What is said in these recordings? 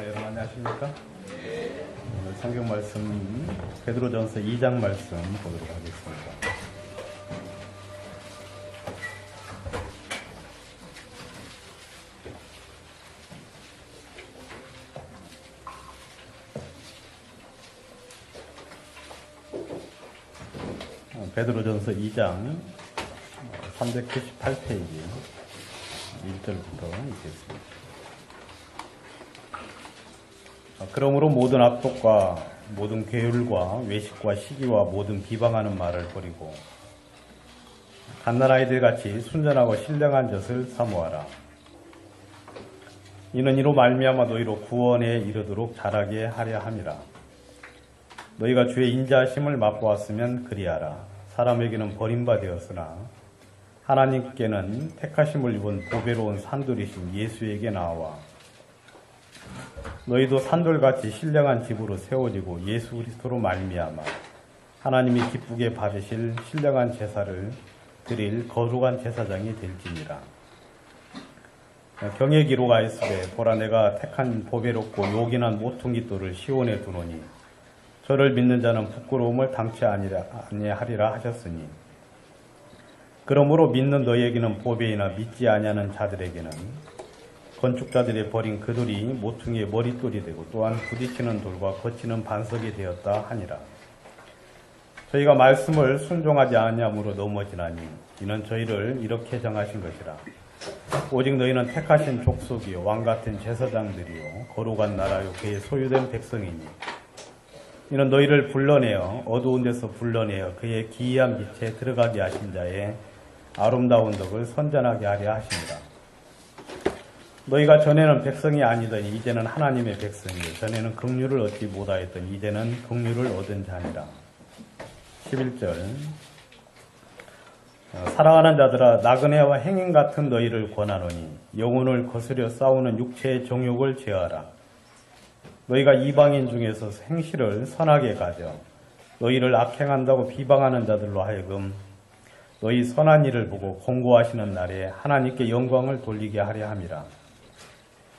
여러분 안녕하십니까? 오늘 성경 말씀 베드로전서 2장 말씀 보도록 하겠습니다. 베드로전서 2장 398페이지 1절부터 읽겠습니다. 그러므로 모든 악독과 모든 괴율과 외식과 시기와 모든 비방하는 말을 버리고 갓난아이들 같이 순전하고 신령한 젖을 사모하라. 이는 이로 말미암아 너희로 구원에 이르도록 자라게 하려 함이라. 너희가 주의 인자하심을 맛보았으면 그리하라. 사람에게는 버림받았으나 하나님께는 택하심을 입은 보배로운 산돌이신 예수에게 나와 너희도 산돌같이 신령한 집으로 세워지고 예수 그리스도로 말미암아 하나님이 기쁘게 받으실 신령한 제사를 드릴 거룩한 제사장이 될지니라. 경의 기로가 있으되 보라 내가 택한 보배롭고 요긴한 모퉁이 돌을 시온에 두노니 저를 믿는 자는 부끄러움을 당치 아니하리라 하셨으니 그러므로 믿는 너희에게는 보배이나 믿지 아니하는 자들에게는 건축자들이 버린 그 돌이 모퉁이의 머릿돌이 되고 또한 부딪히는 돌과 거치는 반석이 되었다 하니라. 저희가 말씀을 순종하지 아니함으로 넘어지나니 이는 저희를 이렇게 정하신 것이라. 오직 너희는 택하신 족속이요 왕같은 제사장들이요 거룩한 나라요 그의 소유된 백성이니 이는 너희를 불러내어 어두운 데서 불러내어 그의 기이한 빛에 들어가게 하신 자의 아름다운 덕을 선전하게 하려 하십니다. 너희가 전에는 백성이 아니더니 이제는 하나님의 백성이요 전에는 긍휼을 얻지 못하였더니 이제는 긍휼을 얻은 자니라. 11절 사랑하는 자들아 나그네와 행인 같은 너희를 권하노니 영혼을 거스려 싸우는 육체의 정욕을 제하라. 너희가 이방인 중에서 행실을 선하게 가져 너희를 악행한다고 비방하는 자들로 하여금 너희 선한 일을 보고 공고하시는 날에 하나님께 영광을 돌리게 하려 함이라.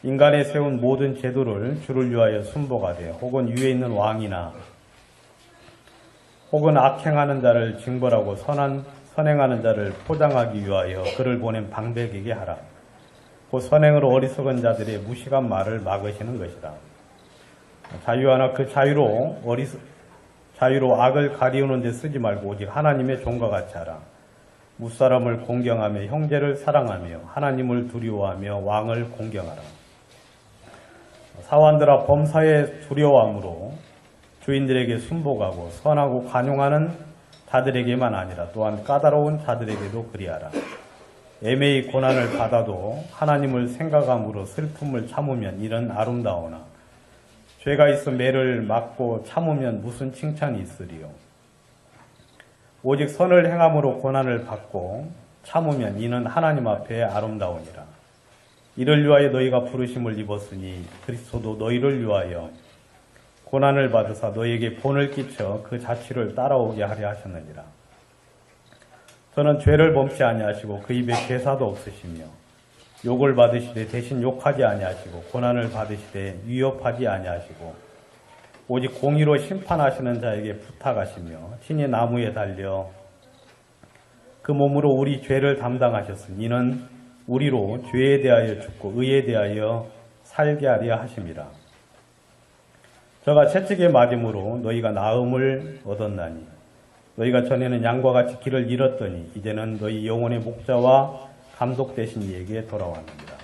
인간에 세운 모든 제도를 주를 위하여 순복하되 혹은 위에 있는 왕이나 혹은 악행하는 자를 징벌하고 선행하는 자를 포장하기 위하여 그를 보낸 방백에게 하라. 그 선행으로 어리석은 자들의 무식한 말을 막으시는 것이라. 자유하나 그 자유로 악을 가리우는 데 쓰지 말고 오직 하나님의 종과 같이 하라. 무사람을 공경하며 형제를 사랑하며 하나님을 두려워하며 왕을 공경하라. 사환들아 범사에 두려워함으로 주인들에게 순복하고 선하고 관용하는 자들에게만 아니라 또한 까다로운 자들에게도 그리하라. 애매히 고난을 받아도 하나님을 생각함으로 슬픔을 참으면 이는 아름다우나 죄가 있어 매를 맞고 참으면 무슨 칭찬이 있으리요. 오직 선을 행함으로 고난을 받고 참으면 이는 하나님 앞에 아름다우니라. 이를 위하여 너희가 부르심을 입었으니 그리스도도 너희를 위하여 고난을 받으사 너희에게 본을 끼쳐 그 자취를 따라오게 하려 하셨느니라. 저는 죄를 범치 아니하시고 그 입에 괴사도 없으시며 욕을 받으시되 대신 욕하지 아니하시고 고난을 받으시되 위협하지 아니하시고 오직 공의로 심판하시는 자에게 부탁하시며 친히 나무에 달려 그 몸으로 우리 죄를 담당하셨으니 이는 우리로 죄에 대하여 죽고 의에 대하여 살게 하려 하심이라. 저가 채찍에 맞음으로 너희가 나음을 얻었나니 너희가 전에는 양과 같이 길을 잃었더니 이제는 너희 영혼의 목자와 감독 되신 이에게 돌아왔느니라.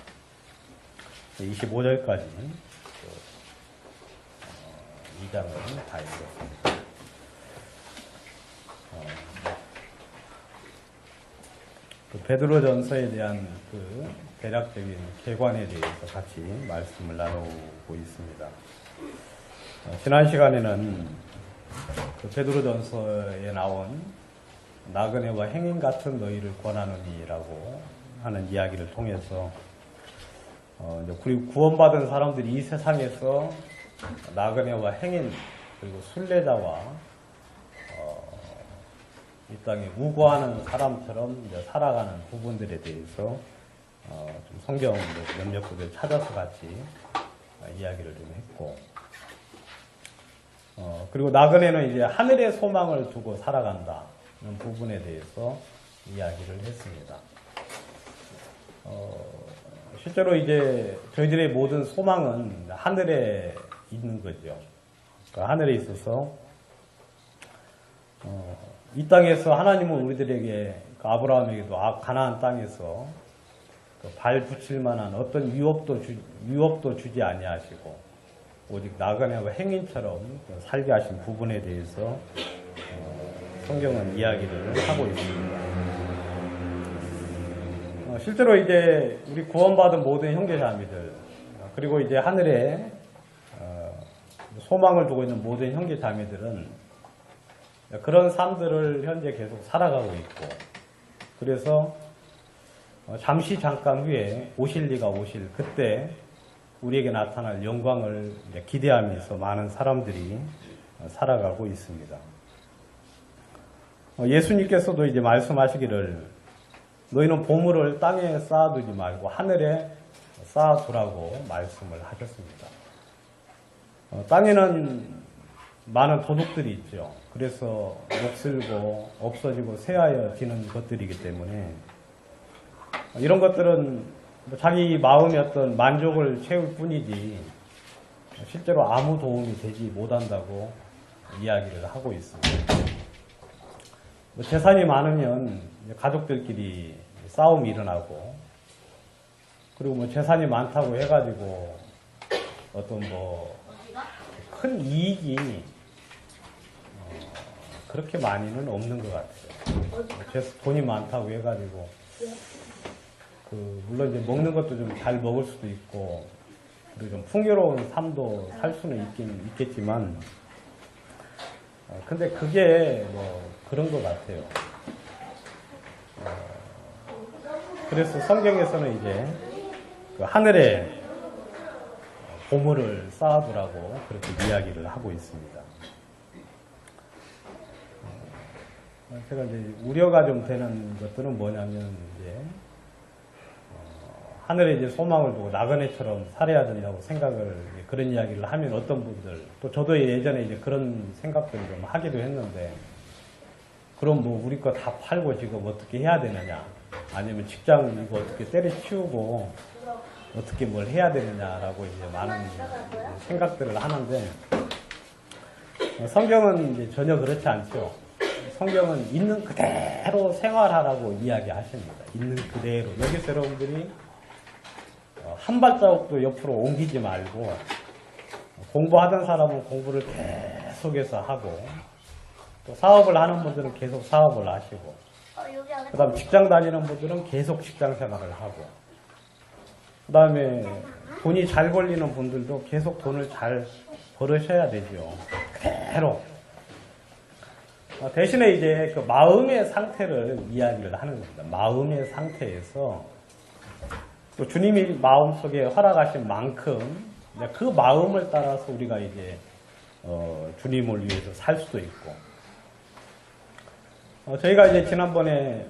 25절까지 2장을 다 읽었습니다. 베드로전서에 대한 그 대략적인 개관에 대해서 같이 말씀을 나누고 있습니다. 지난 시간에는 그 베드로전서에 나온 나그네와 행인 같은 너희를 권하노니라고 하는 이야기를 통해서 그리고 구원받은 사람들이 이 세상에서 나그네와 행인 그리고 순례자와 이 땅에 우고하는 사람처럼 이제 살아가는 부분들에 대해서 좀 성경 몇몇 구절 찾아서 같이 이야기를 좀 했고, 그리고 나그네는 이제 하늘의 소망을 두고 살아간다는 부분에 대해서 이야기를 했습니다. 실제로 이제 저희들의 모든 소망은 하늘에 있는 거죠. 그러니까 하늘에 있어서 이 땅에서 하나님은 우리들에게, 아브라함에게도 가나안 땅에서 발 붙일 만한 어떤 유업도 주지 아니하시고 오직 나그네와 행인처럼 살게 하신 부분에 대해서 성경은 이야기를 하고 있습니다. 실제로 이제 우리 구원받은 모든 형제자매들, 그리고 이제 하늘에 소망을 두고 있는 모든 형제자매들은 그런 삶들을 현재 계속 살아가고 있고, 그래서 잠깐 후에 오실 리가 오실 그때 우리에게 나타날 영광을 기대하면서 많은 사람들이 살아가고 있습니다. 예수님께서도 이제 말씀하시기를 너희는 보물을 땅에 쌓아두지 말고 하늘에 쌓아두라고 말씀을 하셨습니다. 땅에는 많은 도둑들이 있죠. 그래서 녹슬고 없어지고 쇠하여지는 것들이기 때문에 이런 것들은 자기 마음의 어떤 만족을 채울 뿐이지 실제로 아무 도움이 되지 못한다고 이야기를 하고 있습니다. 재산이 많으면 가족들끼리 싸움이 일어나고, 그리고 재산이 많다고 해가지고 어떤 큰 이익이 그렇게 많이는 없는 것 같아요. 돈이 많다고 해가지고 물론 이제 먹는 것도 좀 잘 먹을 수도 있고, 그리고 좀 풍요로운 삶도 살 수는 있겠지만, 근데 그게 그런 것 같아요. 그래서 성경에서는 이제 하늘에 보물을 쌓아두라고 그렇게 이야기를 하고 있습니다. 제가 이제 우려가 좀 되는 것들은 뭐냐면, 이제 하늘에 이제 소망을 두고 나그네처럼 살아야 된다고 그런 이야기를 하면 어떤 분들, 또 저도 예전에 이제 그런 생각들을 좀 하기도 했는데, 그럼 우리 거 다 팔고 지금 어떻게 해야 되느냐, 아니면 직장 이거 어떻게 때려치우고 어떻게 뭘 해야 되느냐라고 이제 많은 생각들을 하는데, 성경은 이제 전혀 그렇지 않죠. 성경은 있는 그대로 생활하라고 이야기하십니다. 있는 그대로. 여기서 여러분들이 한 발자국도 옆으로 옮기지 말고, 공부하던 사람은 공부를 계속해서 하고, 또 사업을 하는 분들은 계속 사업을 하시고, 그 다음 직장 다니는 분들은 계속 직장 생활을 하고, 그 다음에 돈이 잘 벌리는 분들도 계속 돈을 잘 벌으셔야 되죠. 그대로. 대신에 이제 그 마음의 상태를 이야기를 하는 겁니다. 마음의 상태에서 또 주님이 마음속에 허락하신 만큼 그 마음을 따라서 우리가 이제 주님을 위해서 살 수도 있고, 저희가 이제 지난번에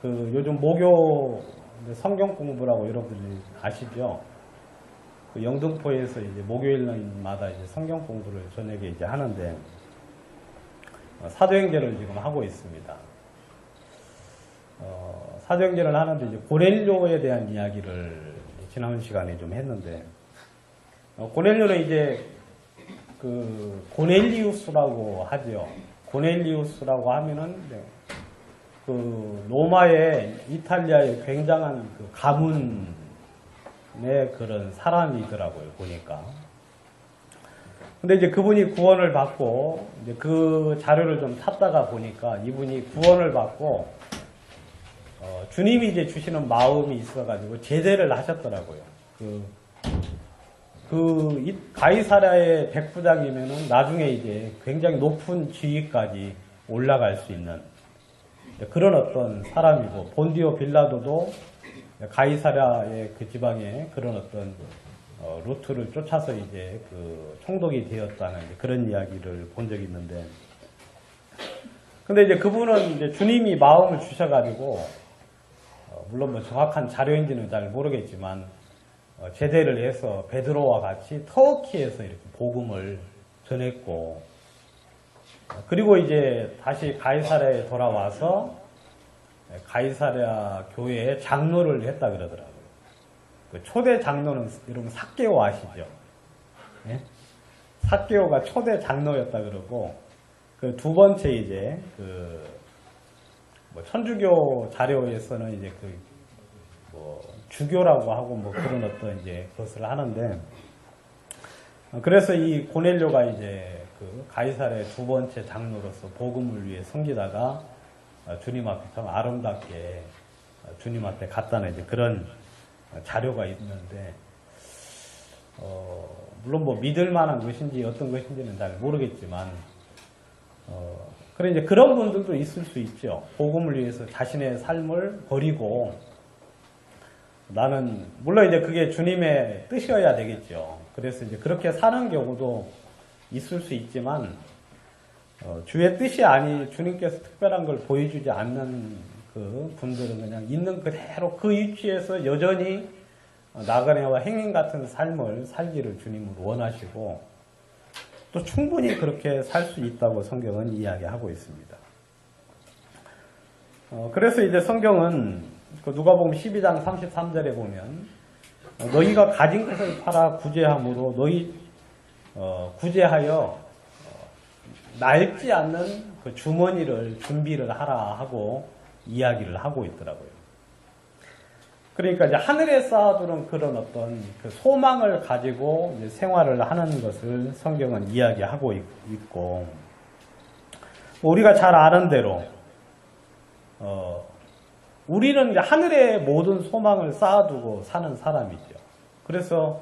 요즘 목요 성경 공부라고 여러분들이 아시죠? 영등포에서 이제 목요일마다 이제 성경 공부를 저녁에 이제 하는데, 사도행전을 지금 하고 있습니다. 사도행전을 하는데 이제 고넬료에 대한 이야기를 지난 시간에 좀 했는데, 고넬료는 이제 고넬리우스라고 하죠. 고넬리우스라고 하면은 로마의 이탈리아의 굉장한 가문의 그런 사람이더라고요, 보니까. 근데 이제 그분이 구원을 받고, 이제 그 자료를 좀 찾다가 보니까 이분이 구원을 받고, 주님이 이제 주시는 마음이 있어가지고 제대를 하셨더라고요. 가이사랴의 백부장이면은 나중에 이제 굉장히 높은 지위까지 올라갈 수 있는 그런 어떤 사람이고, 본디오 빌라도도 가이사랴의 그 지방에 그런 어떤 루트를 쫓아서 이제 총독이 되었다는 그런 이야기를 본 적이 있는데, 근데 이제 그분은 이제 주님이 마음을 주셔가지고, 물론 정확한 자료인지는 잘 모르겠지만, 제대를 해서 베드로와 같이 터키에서 이렇게 복음을 전했고, 그리고 이제 다시 가이사랴에 돌아와서 가이사랴 교회에 장로를 했다 그러더라고요. 그 초대 장로는 여러분 삭개오 아시죠? 예? 삭개오가 초대 장로였다 그러고, 그 두 번째 이제 뭐 천주교 자료에서는 이제 뭐 주교라고 하고 뭐 그런 어떤 이제 것을 하는데, 그래서 이 고넬료가 이제 그 가이사랴의 두 번째 장로로서 복음을 위해 섬기다가 주님 앞에 참 아름답게 주님 앞에 갔다는 이제 그런 자료가 있는데, 물론 뭐 믿을 만한 것인지 어떤 것인지는 잘 모르겠지만, 그래 이제 그런 분들도 있을 수 있죠. 복음을 위해서 자신의 삶을 버리고, 나는 물론 이제 그게 주님의 뜻이어야 되겠죠. 그래서 이제 그렇게 사는 경우도 있을 수 있지만, 주의 뜻이 아니 주님께서 특별한 걸 보여주지 않는 그 분들은 그냥 있는 그대로 그 위치에서 여전히 나그네와 행인 같은 삶을 살기를 주님은 원하시고, 또 충분히 그렇게 살 수 있다고 성경은 이야기하고 있습니다. 그래서 이제 성경은 누가복음 12장 33절에 보면, 너희가 가진 것을 팔아 구제함으로 너희 구제하여 낡지 않는 그 주머니를 준비를 하라 하고 이야기를 하고 있더라고요. 그러니까 이제 하늘에 쌓아두는 그런 어떤 그 소망을 가지고 이제 생활을 하는 것을 성경은 이야기하고 있고, 우리가 잘 아는 대로 우리는 이제 하늘에 모든 소망을 쌓아두고 사는 사람이죠. 그래서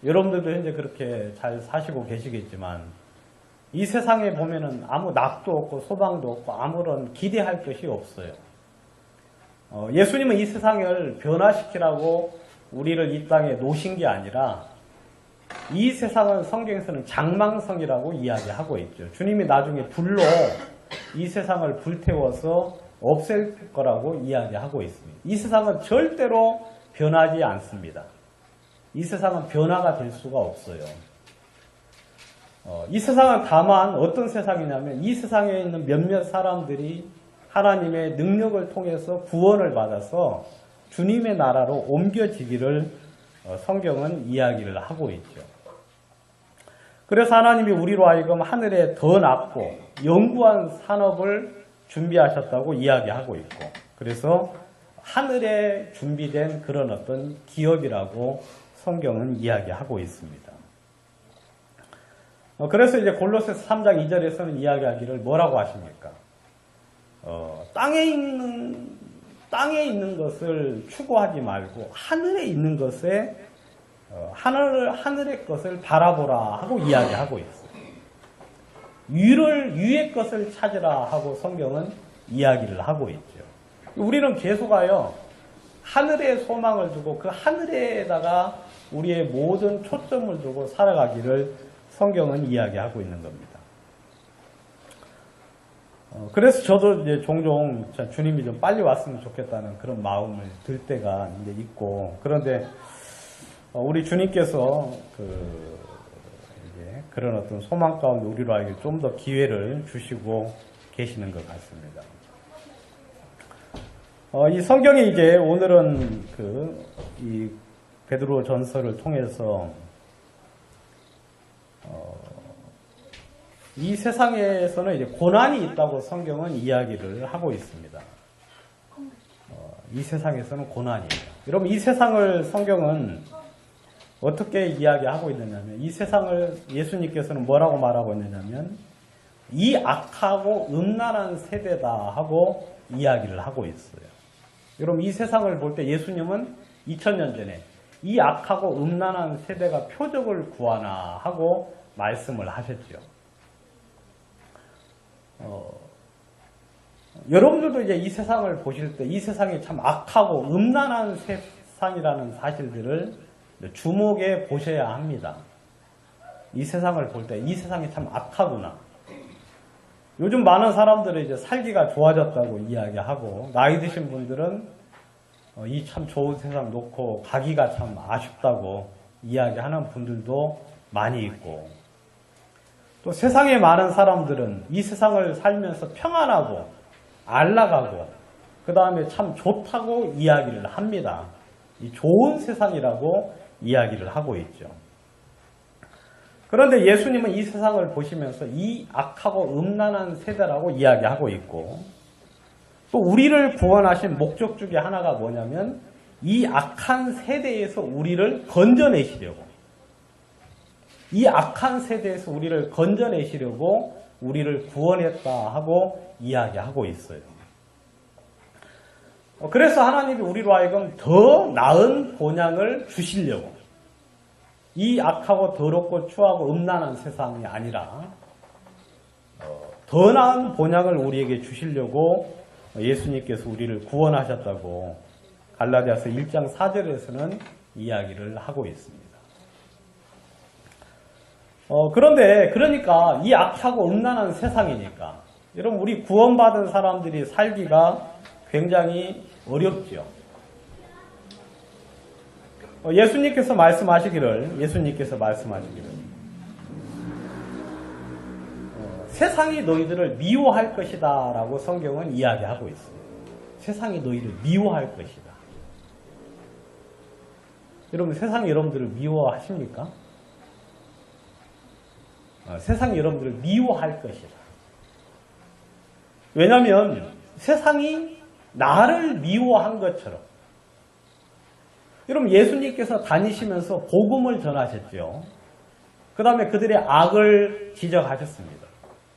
여러분들도 현재 그렇게 잘 사시고 계시겠지만, 이 세상에 보면은 아무 낙도 없고 소망도 없고 아무런 기대할 것이 없어요. 예수님은 이 세상을 변화시키라고 우리를 이 땅에 놓으신 게 아니라, 이 세상은 성경에서는 장망성이라고 이야기하고 있죠. 주님이 나중에 불로 이 세상을 불태워서 없앨 거라고 이야기하고 있습니다. 이 세상은 절대로 변하지 않습니다. 이 세상은 변화가 될 수가 없어요. 이 세상은 다만 어떤 세상이냐면, 이 세상에 있는 몇몇 사람들이 하나님의 능력을 통해서 구원을 받아서 주님의 나라로 옮겨지기를 성경은 이야기를 하고 있죠. 그래서 하나님이 우리로 하여금 하늘에 더 낮고 영구한 산업을 준비하셨다고 이야기하고 있고, 그래서 하늘에 준비된 그런 어떤 기업이라고 성경은 이야기하고 있습니다. 그래서 이제 골로새서 3장 2절에서는 이야기하기를 뭐라고 하십니까? 땅에 있는 것을 추구하지 말고 하늘에 있는 것에 하늘의 것을 바라보라 하고 이야기하고 있어요. 위의 것을 찾으라 하고 성경은 이야기를 하고 있죠. 우리는 계속하여 하늘에 소망을 두고 그 하늘에다가 우리의 모든 초점을 두고 살아가기를 성경은 이야기하고 있는 겁니다. 그래서 저도 이제 종종 주님이 좀 빨리 왔으면 좋겠다는 그런 마음을 들 때가 이제 있고, 그런데 우리 주님께서 이제 그런 어떤 소망 가운데 우리로 하여금 좀 더 기회를 주시고 계시는 것 같습니다. 이 성경이 이제 오늘은 이 베드로 전서를 통해서 이 세상에서는 이제 고난이 있다고 성경은 이야기를 하고 있습니다. 이 세상에서는 고난이 있다. 여러분, 이 세상을 성경은 어떻게 이야기하고 있느냐면, 이 세상을 예수님께서는 뭐라고 말하고 있느냐면, 이 악하고 음란한 세대다 하고 이야기를 하고 있어요. 여러분, 이 세상을 볼 때 예수님은 2000년 전에 이 악하고 음란한 세대가 표적을 구하나 하고 말씀을 하셨죠. 여러분들도 이제 이 세상을 보실 때 이 세상이 참 악하고 음란한 세상이라는 사실들을 주목해 보셔야 합니다. 이 세상을 볼 때 이 세상이 참 악하구나. 요즘 많은 사람들은 이제 살기가 좋아졌다고 이야기하고, 나이 드신 분들은 이 참 좋은 세상 놓고 가기가 참 아쉽다고 이야기하는 분들도 많이 있고, 또 세상에 많은 사람들은 이 세상을 살면서 평안하고 안락하고 그 다음에 참 좋다고 이야기를 합니다. 이 좋은 세상이라고 이야기를 하고 있죠. 그런데 예수님은 이 세상을 보시면서 이 악하고 음란한 세대라고 이야기하고 있고, 또 우리를 구원하신 목적 중에 하나가 뭐냐면 이 악한 세대에서 우리를 건져내시려고, 이 악한 세대에서 우리를 건져내시려고 우리를 구원했다 하고 이야기하고 있어요. 그래서 하나님이 우리로 하여금 더 나은 본향을 주시려고, 이 악하고 더럽고 추하고 음란한 세상이 아니라 더 나은 본향을 우리에게 주시려고 예수님께서 우리를 구원하셨다고 갈라디아서 1장 4절에서는 이야기를 하고 있습니다. 그런데 그러니까 이 악하고 음란한 세상이니까 여러분, 우리 구원받은 사람들이 살기가 굉장히 어렵죠. 예수님께서 말씀하시기를 세상이 너희들을 미워할 것이다 라고 성경은 이야기하고 있습니다. 세상이 너희를 미워할 것이다. 여러분, 세상이 여러분들을 미워하십니까? 세상이 여러분들을 미워할 것이다. 왜냐하면 세상이 나를 미워한 것처럼, 여러분, 예수님께서 다니시면서 복음을 전하셨죠. 그 다음에 그들의 악을 지적하셨습니다.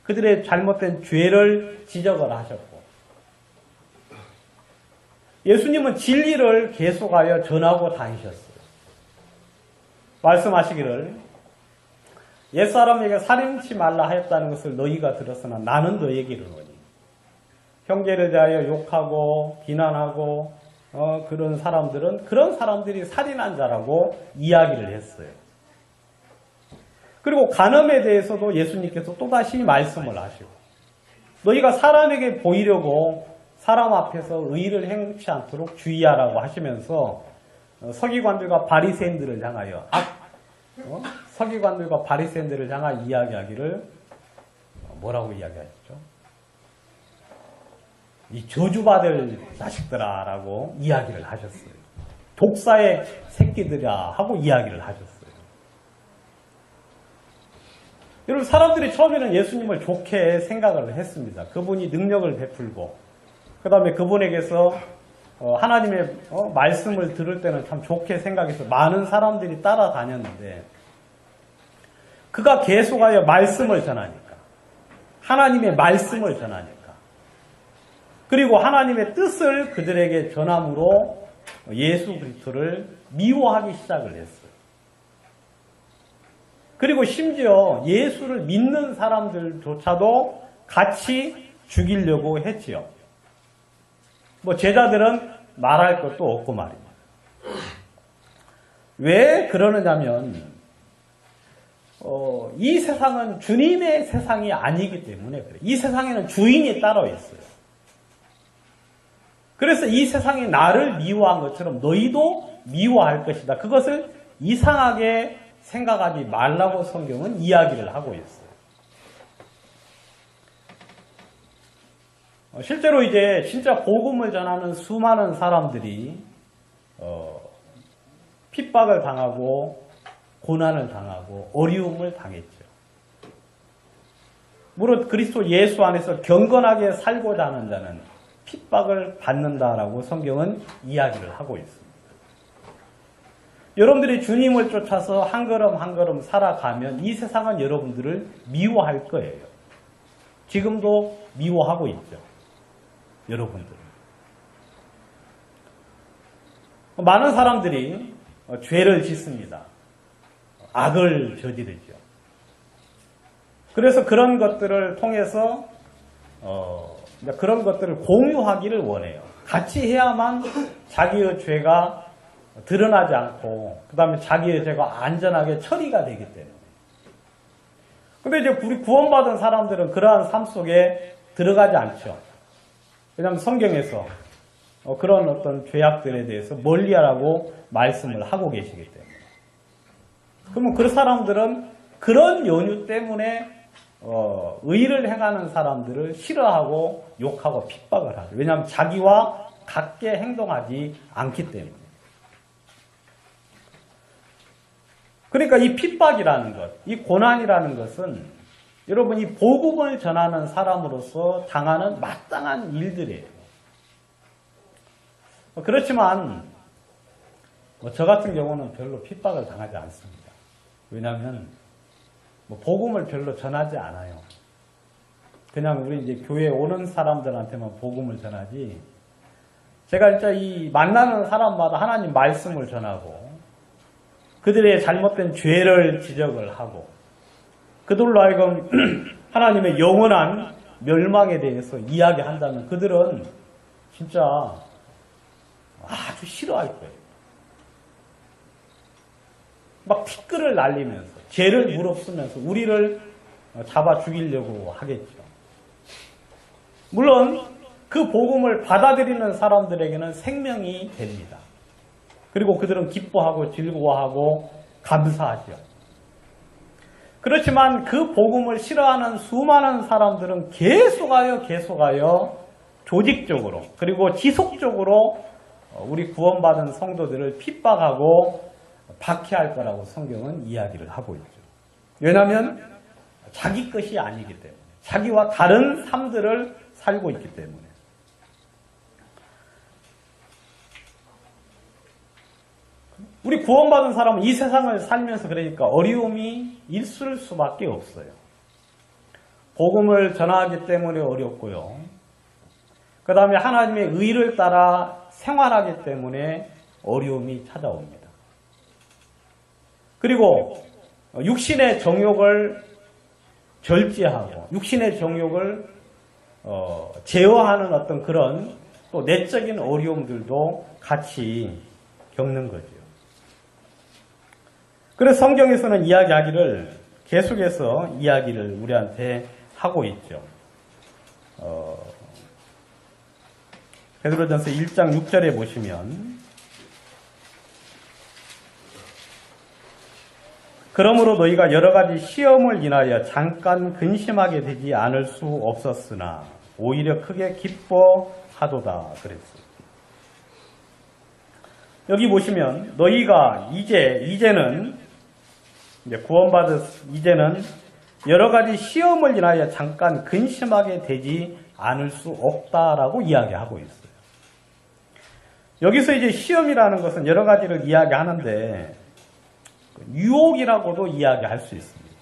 그들의 잘못된 죄를 지적을 하셨고, 예수님은 진리를 계속하여 전하고 다니셨어요. 말씀하시기를 옛사람에게 살인치 말라 하였다는 것을 너희가 들었으나 나는 너희에게 이르노니, 형제를 대하여 욕하고 비난하고 그런 사람들이 살인한 자라고 이야기를 했어요. 그리고 간음에 대해서도 예수님께서 또다시 말씀을 하시고, 너희가 사람에게 보이려고 사람 앞에서 의를 행치 않도록 주의하라고 하시면서 서기관들과 바리새인들을 향하여 이야기하기를 뭐라고 이야기하셨죠? 이 저주받을 자식들아라고 이야기를 하셨어요. 독사의 새끼들이라 하고 이야기를 하셨어요. 여러분, 사람들이 처음에는 예수님을 좋게 생각을 했습니다. 그분이 능력을 베풀고, 그 다음에 그분에게서 하나님의 말씀을 들을 때는 참 좋게 생각해서 많은 사람들이 따라다녔는데, 그가 계속하여 말씀을 전하니까, 하나님의 말씀을 전하니까, 그리고 하나님의 뜻을 그들에게 전함으로 예수 그리스도를 미워하기 시작을 했어요. 그리고 심지어 예수를 믿는 사람들조차도 같이 죽이려고 했지요. 제자들은 말할 것도 없고 말입니다. 왜 그러느냐면 이 세상은 주님의 세상이 아니기 때문에 그래요. 이 세상에는 주인이 따로 있어요. 그래서 이 세상이 나를 미워한 것처럼 너희도 미워할 것이다. 그것을 이상하게 생각하지 말라고 성경은 이야기를 하고 있어요. 실제로 이제 진짜 복음을 전하는 수많은 사람들이 핍박을 당하고 고난을 당하고 어려움을 당했죠. 무릇 그리스도 예수 안에서 경건하게 살고자 하는 자는 핍박을 받는다라고 성경은 이야기를 하고 있습니다. 여러분들이 주님을 쫓아서 한 걸음 한 걸음 살아가면 이 세상은 여러분들을 미워할 거예요. 지금도 미워하고 있죠. 여러분들. 많은 사람들이 죄를 짓습니다. 악을 저지르죠. 그래서 그런 것들을 통해서 그런 것들을 공유하기를 원해요. 같이 해야만 자기의 죄가 드러나지 않고 그 다음에 자기의 죄가 안전하게 처리가 되기 때문에. 근데 이제 우리 구원받은 사람들은 그러한 삶 속에 들어가지 않죠. 왜냐하면 성경에서 그런 어떤 죄악들에 대해서 멀리하라고 말씀을 하고 계시기 때문에. 그러면 그 사람들은 그런 연유 때문에 의를 행하는 사람들을 싫어하고 욕하고 핍박을 하죠. 왜냐하면 자기와 같게 행동하지 않기 때문에. 그러니까 이 핍박이라는 것, 이 고난이라는 것은 여러분 이 복음을 전하는 사람으로서 당하는 마땅한 일들이에요. 그렇지만 저 같은 경우는 별로 핍박을 당하지 않습니다. 왜냐하면 복음을 별로 전하지 않아요. 그냥 우리 이제 교회에 오는 사람들한테만 복음을 전하지. 제가 진짜 이 만나는 사람마다 하나님 말씀을 전하고 그들의 잘못된 죄를 지적을 하고 그들로 하여금 하나님의 영원한 멸망에 대해서 이야기한다면 그들은 진짜 아주 싫어할 거예요. 막 티끌을 날리면서 죄를 무릅쓰면서 우리를 잡아 죽이려고 하겠죠. 물론 그 복음을 받아들이는 사람들에게는 생명이 됩니다. 그리고 그들은 기뻐하고 즐거워하고 감사하죠. 그렇지만 그 복음을 싫어하는 수많은 사람들은 계속하여 조직적으로 그리고 지속적으로 우리 구원받은 성도들을 핍박하고 박해할 거라고 성경은 이야기를 하고 있죠. 왜냐하면 자기 것이 아니기 때문에, 자기와 다른 삶들을 살고 있기 때문에. 우리 구원받은 사람은 이 세상을 살면서 그러니까 어려움이 있을 수밖에 없어요. 복음을 전하기 때문에 어렵고요. 그 다음에 하나님의 의를 따라 생활하기 때문에 어려움이 찾아옵니다. 그리고 육신의 정욕을 절제하고 육신의 정욕을 제어하는 어떤 그런 또 내적인 어려움들도 같이 겪는 거죠. 그래서 성경에서는 이야기하기를 계속해서 이야기를 우리한테 하고 있죠. 베드로전서 1장 6절에 보시면 그러므로 너희가 여러 가지 시험을 인하여 잠깐 근심하게 되지 않을 수 없었으나 오히려 크게 기뻐하도다 그랬어요. 여기 보시면 너희가 이제는 이제는 여러 가지 시험을 인하여 잠깐 근심하게 되지 않을 수 없다라고 이야기하고 있어요. 여기서 이제 시험이라는 것은 여러 가지를 이야기하는데 유혹이라고도 이야기할 수 있습니다.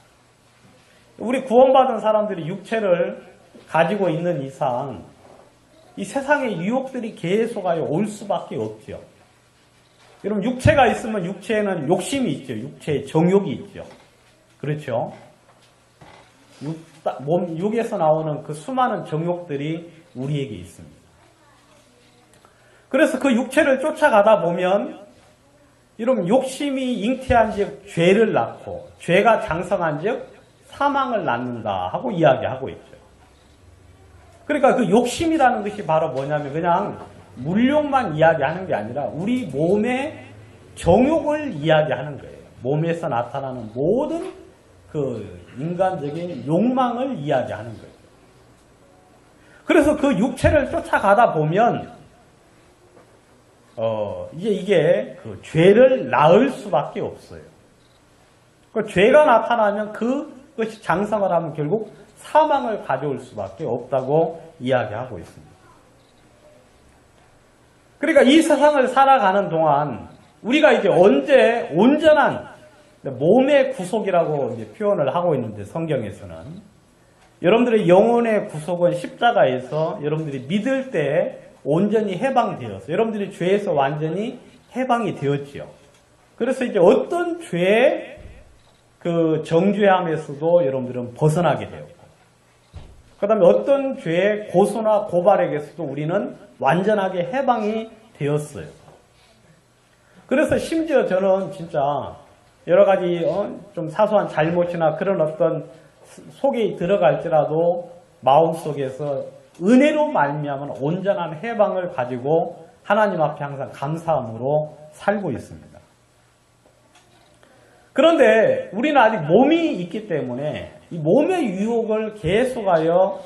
우리 구원받은 사람들이 육체를 가지고 있는 이상 이 세상의 유혹들이 계속하여 올 수밖에 없죠. 여러분 육체가 있으면 육체에는 욕심이 있죠. 육체에 정욕이 있죠. 그렇죠? 육에서 나오는 그 수많은 정욕들이 우리에게 있습니다. 그래서 그 육체를 쫓아가다 보면 여러분 욕심이 잉태한 즉 죄를 낳고 죄가 장성한 즉 사망을 낳는다 하고 이야기하고 있죠. 그러니까 그 욕심이라는 것이 바로 뭐냐면 그냥 물욕만 이야기하는 게 아니라 우리 몸의 정욕을 이야기하는 거예요. 몸에서 나타나는 모든 그 인간적인 욕망을 이야기하는 거예요. 그래서 그 육체를 쫓아가다 보면 이게 그 죄를 낳을 수밖에 없어요. 그 죄가 나타나면 그것이 장성을 하면 결국 사망을 가져올 수밖에 없다고 이야기하고 있습니다. 그러니까 이 세상을 살아가는 동안 우리가 이제 언제 온전한 몸의 구속이라고 이제 표현을 하고 있는데 성경에서는 여러분들의 영혼의 구속은 십자가에서 여러분들이 믿을 때 온전히 해방되었어요. 여러분들이 죄에서 완전히 해방이 되었지요. 그래서 이제 어떤 죄의 그 정죄함에서도 여러분들은 벗어나게 되었고, 그 다음에 어떤 죄의 고소나 고발에게서도 우리는 완전하게 해방이 되었어요. 그래서 심지어 저는 진짜 여러 가지 좀 사소한 잘못이나 그런 어떤 속에 들어갈지라도 마음속에서 은혜로 말미암은 온전한 해방을 가지고 하나님 앞에 항상 감사함으로 살고 있습니다. 그런데 우리는 아직 몸이 있기 때문에 이 몸의 유혹을 계속하여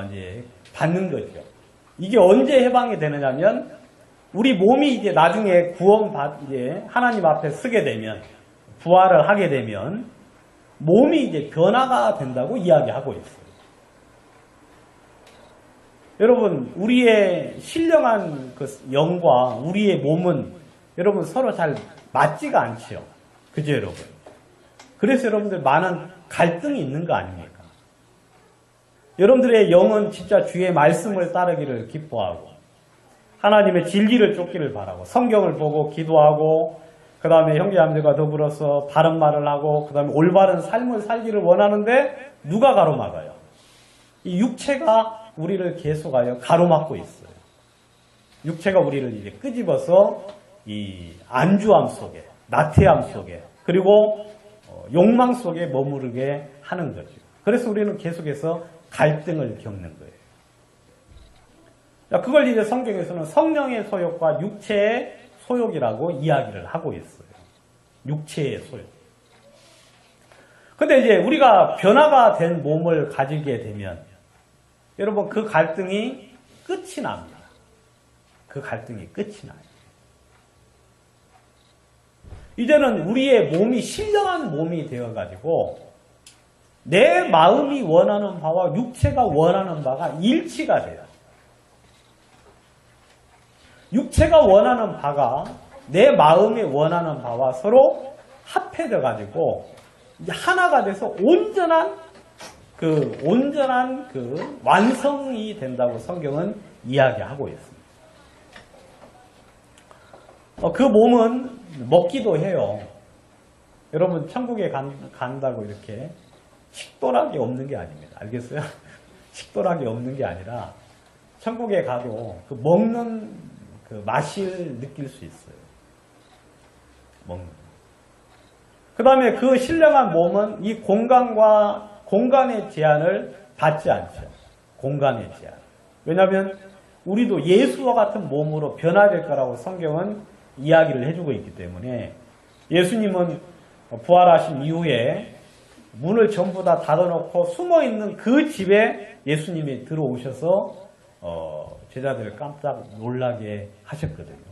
이제 받는 거죠. 이게 언제 해방이 되느냐면 우리 몸이 이제 나중에 이제 하나님 앞에 서게 되면 부활을 하게 되면 몸이 이제 변화가 된다고 이야기하고 있어요. 여러분, 우리의 신령한 그 영과 우리의 몸은 여러분 서로 잘 맞지가 않죠. 그죠, 여러분? 그래서 여러분들 많은 갈등이 있는 거 아닙니까? 여러분들의 영은 진짜 주의 말씀을 따르기를 기뻐하고 하나님의 진리를 쫓기를 바라고 성경을 보고 기도하고 그 다음에 형제자매들과 더불어서 바른 말을 하고 그 다음에 올바른 삶을 살기를 원하는데 누가 가로막아요? 이 육체가 우리를 계속하여 가로막고 있어요. 육체가 우리를 이제 끄집어서 이 안주함 속에, 나태함 속에, 그리고 욕망 속에 머무르게 하는 거죠. 그래서 우리는 계속해서 갈등을 겪는 거예요. 그걸 이제 성경에서는 성령의 소욕과 육체의 소욕이라고 이야기를 하고 있어요. 육체의 소욕. 근데 이제 우리가 변화가 된 몸을 가지게 되면 여러분 그 갈등이 끝이 납니다. 그 갈등이 끝이 나요. 이제는 우리의 몸이 신령한 몸이 되어가지고 내 마음이 원하는 바와 육체가 원하는 바가 일치가 돼요. 육체가 원하는 바가 내 마음이 원하는 바와 서로 합해져 가지고 하나가 돼서 온전한 그 완성이 된다고 성경은 이야기하고 있습니다. 그 몸은 먹기도 해요. 여러분 천국에 간다고 이렇게 식도락이 없는 게 아닙니다. 알겠어요? 식도락이 없는 게 아니라 천국에 가도 그 먹는 그 맛을 느낄 수 있어요. 먹는. 그 다음에 그 신령한 몸은 이 공간의 제한을 받지 않죠. 공간의 제한. 왜냐하면 우리도 예수와 같은 몸으로 변화될 거라고 성경은 이야기를 해주고 있기 때문에 예수님은 부활하신 이후에 문을 전부 다 닫아놓고 숨어있는 그 집에 예수님이 들어오셔서 제자들을 깜짝 놀라게 하셨거든요.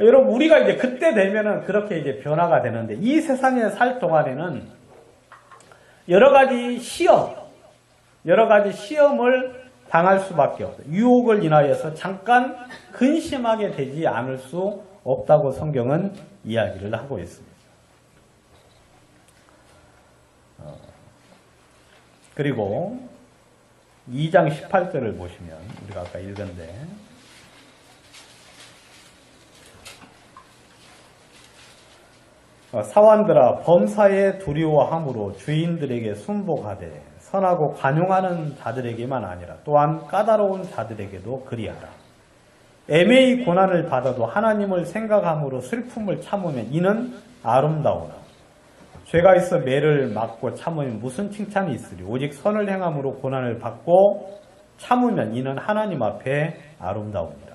여러분, 우리가 이제 그때 되면은 그렇게 이제 변화가 되는데, 이 세상에 살 동안에는 여러 가지 시험을 당할 수밖에 없어요. 유혹을 인하여서 잠깐 근심하게 되지 않을 수 없다고 성경은 이야기를 하고 있습니다. 그리고 2장 18절을 보시면 우리가 아까 읽은데 사환들아 범사에 두려워함으로 주인들에게 순복하되 선하고 관용하는 자들에게만 아니라 또한 까다로운 자들에게도 그리하라. 애매히 고난을 받아도 하나님을 생각함으로 슬픔을 참으면 이는 아름다우나 죄가 있어 매를 맞고 참으면 무슨 칭찬이 있으리. 오직 선을 행함으로 고난을 받고 참으면 이는 하나님 앞에 아름다우니라.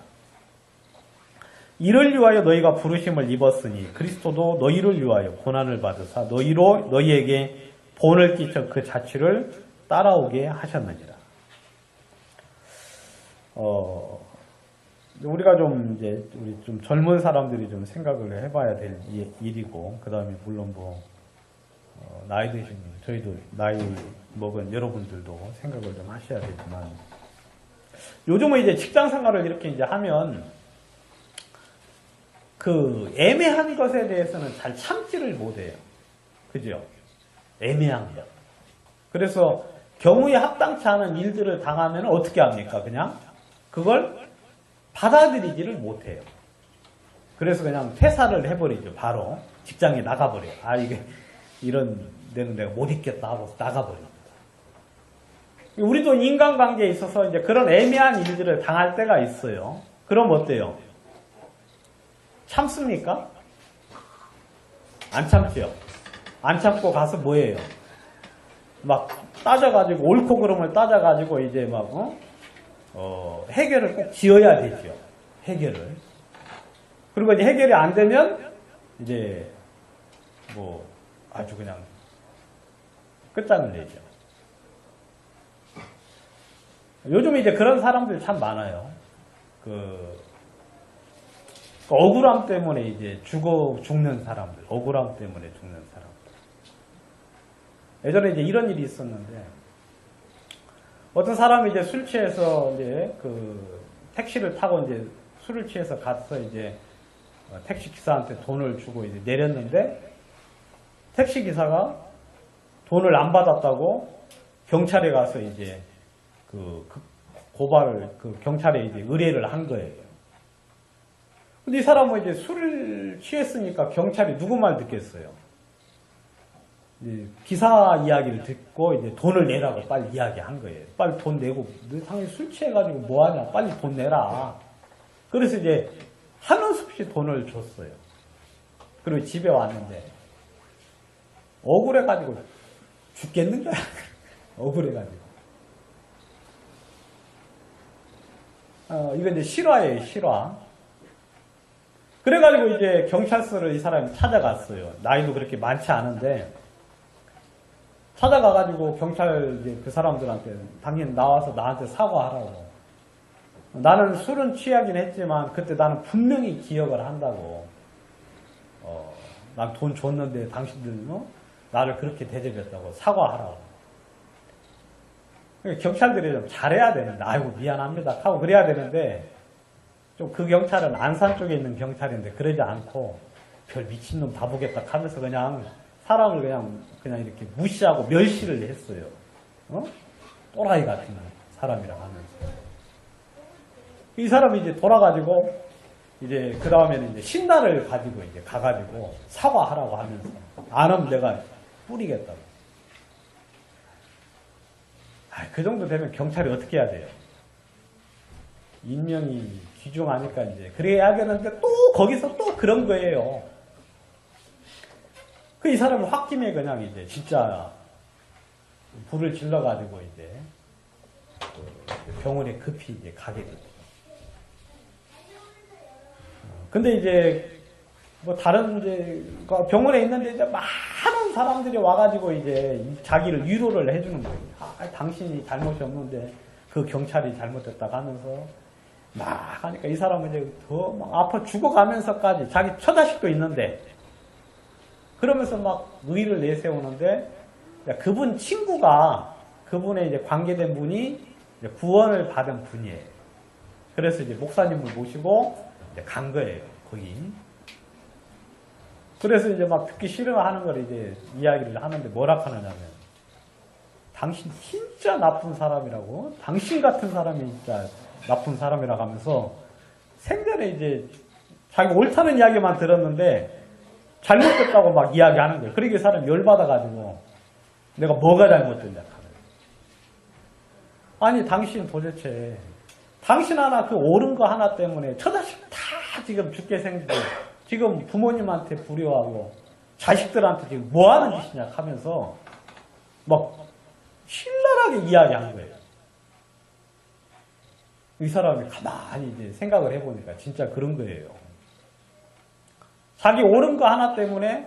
이를 위하여 너희가 부르심을 입었으니 그리스도도 너희를 위하여 고난을 받으사 너희에게 본을 끼쳐 그 자취를 따라오게 하셨느니라. 우리가 우리 좀 젊은 사람들이 좀 생각을 해봐야 될 일이고, 그 다음에 물론 나이 드신 저희도 나이 먹은 여러분들도 생각을 좀 하셔야 되지만, 요즘은 이제 직장 생활을 이렇게 이제 하면 그 애매한 것에 대해서는 잘 참지를 못해요. 그죠? 애매한 것. 그래서 경우에 합당치 않은 일들을 당하면 어떻게 합니까? 그냥 그걸 받아들이지를 못해요. 그래서 그냥 퇴사를 해버리죠. 바로 직장에 나가버려요. 이게 이런 데는 내가 못 있겠다 하고 나가버립니다. 우리도 인간관계에 있어서 이제 그런 애매한 일들을 당할 때가 있어요. 그럼 어때요? 참습니까? 안 참죠. 안 참고 가서 뭐예요? 막 따져가지고 옳고 그름을 따져가지고 이제 막 해결을 꼭 지어야 되죠. 해결을. 그리고 이제 해결이 안 되면 이제 뭐 아주 그냥 끝장을 내죠. 요즘 이제 그런 사람들이 참 많아요. 그 억울함 때문에 이제 죽는 사람들, 억울함 때문에 죽는 사람들. 예전에 이제 이런 일이 있었는데, 어떤 사람이 이제 술 취해서 이제 그 택시를 타고 이제 술을 취해서 가서 이제 택시 기사한테 돈을 주고 이제 내렸는데, 택시 기사가 돈을 안 받았다고 경찰에 가서 이제 고발을, 경찰에 이제 의뢰를 한 거예요. 근데 이 사람은 이제 술을 취했으니까 경찰이 누구 말 듣겠어요? 이제 기사 이야기를 듣고 이제 돈을 내라고 빨리 이야기한 거예요. 빨리 돈 내고, 너 당연히 술 취해가지고 뭐하냐? 빨리 돈 내라. 그래서 이제 하는 수 없이 돈을 줬어요. 그리고 집에 왔는데, 억울해가지고 죽겠는 거야. 억울해가지고. 이거 이제 실화예요, 실화. 그래가지고 이제 경찰서를 이 사람이 찾아갔어요. 나이도 그렇게 많지 않은데, 찾아가가지고 경찰 이제 그 사람들한테 당연히 나와서 나한테 사과하라고. 나는 술은 취하긴 했지만 그때 나는 분명히 기억을 한다고. 난 돈 줬는데 당신들 나를 그렇게 대접했다고 사과하라고. 경찰들이 좀 잘해야 되는데, 아이고 미안합니다 하고 그래야 되는데, 좀 그 경찰은 안산 쪽에 있는 경찰인데 그러지 않고 별 미친놈 다 보겠다 하면서 그냥 사람을 그냥 이렇게 무시하고 멸시를 했어요. 또라이 같은 사람이라 하면서. 이 사람이 이제 돌아가지고 이제 그 다음에는 이제 신나를 가지고 이제 가가지고 사과하라고 하면서, 안 하면 내가 뿌리겠다고. 그 정도 되면 경찰이 어떻게 해야 돼요? 인명이 귀중하니까 이제 그래야 하겠는데 또 거기서 또 그런 거예요. 이 사람은 홧김에 그냥 이제 진짜 불을 질러가지고 이제 병원에 급히 이제 가게 됐죠. 근데 이제 뭐 다른 이제 병원에 있는데 이제 많은 사람들이 와가지고 이제 자기를 위로를 해주는 거예요. 당신이 잘못이 없는데 그 경찰이 잘못했다고 하면서 막 하니까 이 사람은 이제 더 막 아파 죽어가면서까지 자기 처자식도 있는데 그러면서 막 의의를 내세우는데, 그분 친구가 그분의 이제 관계된 분이 이제 구원을 받은 분이에요. 그래서 이제 목사님을 모시고 이제 간 거예요, 거기. 그래서 이제 막 듣기 싫어하는 걸 이제 이야기를 하는데 뭐라 하느냐면, 당신 진짜 나쁜 사람이라고, 당신 같은 사람이 진짜 나쁜 사람이라고 하면서 생전에 이제 자기 옳다는 이야기만 들었는데 잘못됐다고 막 이야기하는 거예요. 그러니까 사람이 열받아가지고 내가 뭐가 잘못됐냐 하는. 아니 당신 도대체 당신 하나 그 옳은 거 하나 때문에 처자식 다 지금 죽게 생기고 지금 부모님한테 불효하고 자식들한테 지금 뭐 하는 짓이냐 하면서 막 신랄하게 이야기하는 거예요. 이 사람이 가만히 이제 생각을 해보니까 진짜 그런 거예요. 자기 옳은 거 하나 때문에,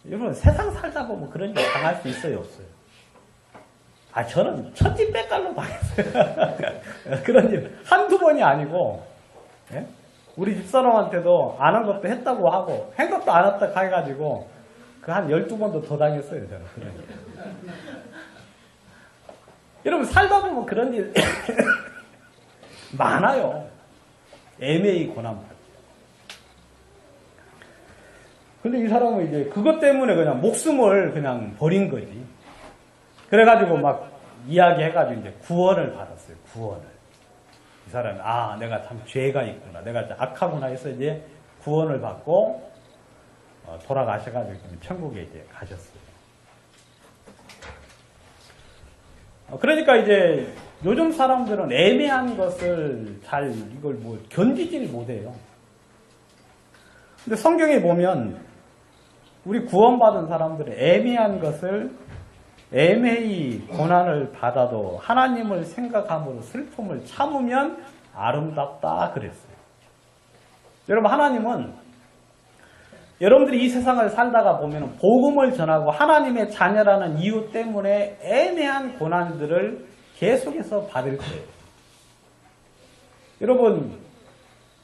여러분 세상 살다 보면 그런 일 당할 수 있어요, 없어요? 저는 천지백갈로 당했어요. 그런 일 한두 번이 아니고, 예? 우리 집사람한테도 안 한 것도 했다고 하고, 한 것도 안 했다고 해가지고, 한 12번도 더 당했어요, 저는 그런 일. 여러분 살다 보면 그런 일 많아요. 애매히 고난받죠. 근데 이 사람은 이제 그것 때문에 그냥 목숨을 그냥 버린 거지. 그래가지고 막 이야기해가지고 이제 구원을 받았어요. 구원을. 이 사람이 내가 참 죄가 있구나. 내가 악하구나 해서 이제 구원을 받고 돌아가셔가지고 천국에 이제 가셨어요. 그러니까 이제 요즘 사람들은 애매한 것을 이걸 뭐 견디질 못해요. 근데 성경에 보면 우리 구원받은 사람들은 애매한 것을 애매히 고난을 받아도 하나님을 생각함으로 슬픔을 참으면 아름답다 그랬어요. 여러분, 하나님은 여러분들이 이 세상을 살다가 보면 복음을 전하고 하나님의 자녀라는 이유 때문에 애매한 고난들을 계속해서 받을 거예요. 여러분,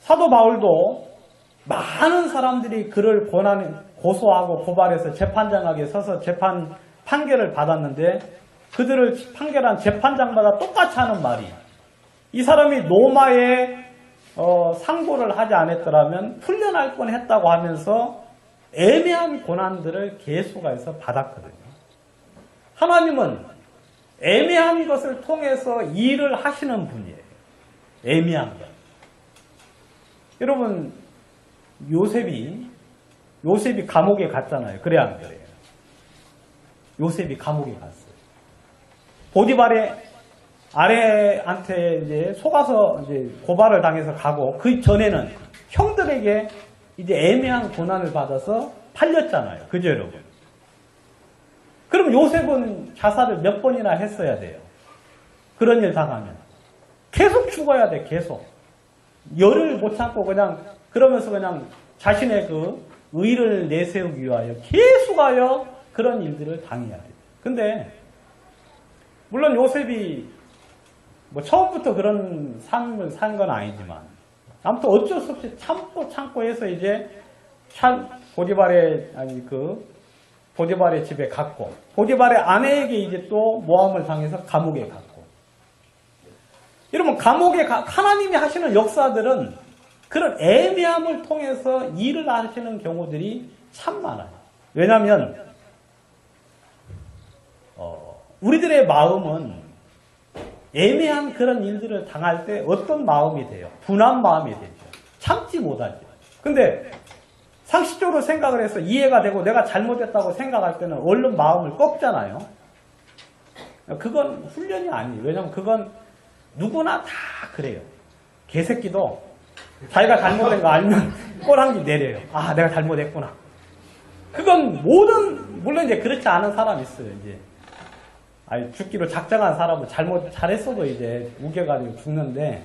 사도 바울도 많은 사람들이 그를 고소하고 고발해서 재판장에게 서서 판결을 받았는데 그들을 판결한 재판장마다 똑같이 하는 말이, 이 사람이 로마에 상고를 하지 않았더라면 풀려날 뻔했다고 하면서 애매한 고난들을 계속해서 받았거든요. 하나님은 애매한 것을 통해서 일을 하시는 분이에요. 애매한 것. 여러분, 요셉이 감옥에 갔잖아요. 그래 안 그래요? 요셉이 감옥에 갔어요. 보디발의 아내한테 이제 속아서 이제 고발을 당해서 가고, 그 전에는 형들에게 이제 애매한 고난을 받아서 팔렸잖아요. 그죠, 여러분? 그럼 요셉은 자살을 몇 번이나 했어야 돼요. 그런 일 당하면. 계속 죽어야 돼, 계속. 열을 못 참고 그러면서 자신의 그 의를 내세우기 위하여 계속하여 그런 일들을 당해야 돼요. 근데, 물론 요셉이 처음부터 그런 삶을 산 건 아니지만, 아무튼 어쩔 수 없이 참고 해서 이제 보디발의 집에 갔고, 보디발의 아내에게 이제 또 모함을 당해서 감옥에 갔고. 여러분, 하나님이 하시는 역사들은 그런 애매함을 통해서 일을 하시는 경우들이 참 많아요. 왜냐하면 우리들의 마음은 애매한 그런 일들을 당할 때 어떤 마음이 돼요? 분한 마음이 되죠. 참지 못하죠. 근데 상식적으로 생각을 해서 이해가 되고 내가 잘못했다고 생각할 때는 얼른 마음을 꺾잖아요. 그건 훈련이 아니에요. 왜냐하면 그건 누구나 다 그래요. 개새끼도 자기가 잘못된 거 알면 꼬랑지 내려요. 아, 내가 잘못했구나. 그건 물론 이제 그렇지 않은 사람이 있어요. 이제 죽기로 작정한 사람은 잘했어도 이제 우겨가지고 죽는데,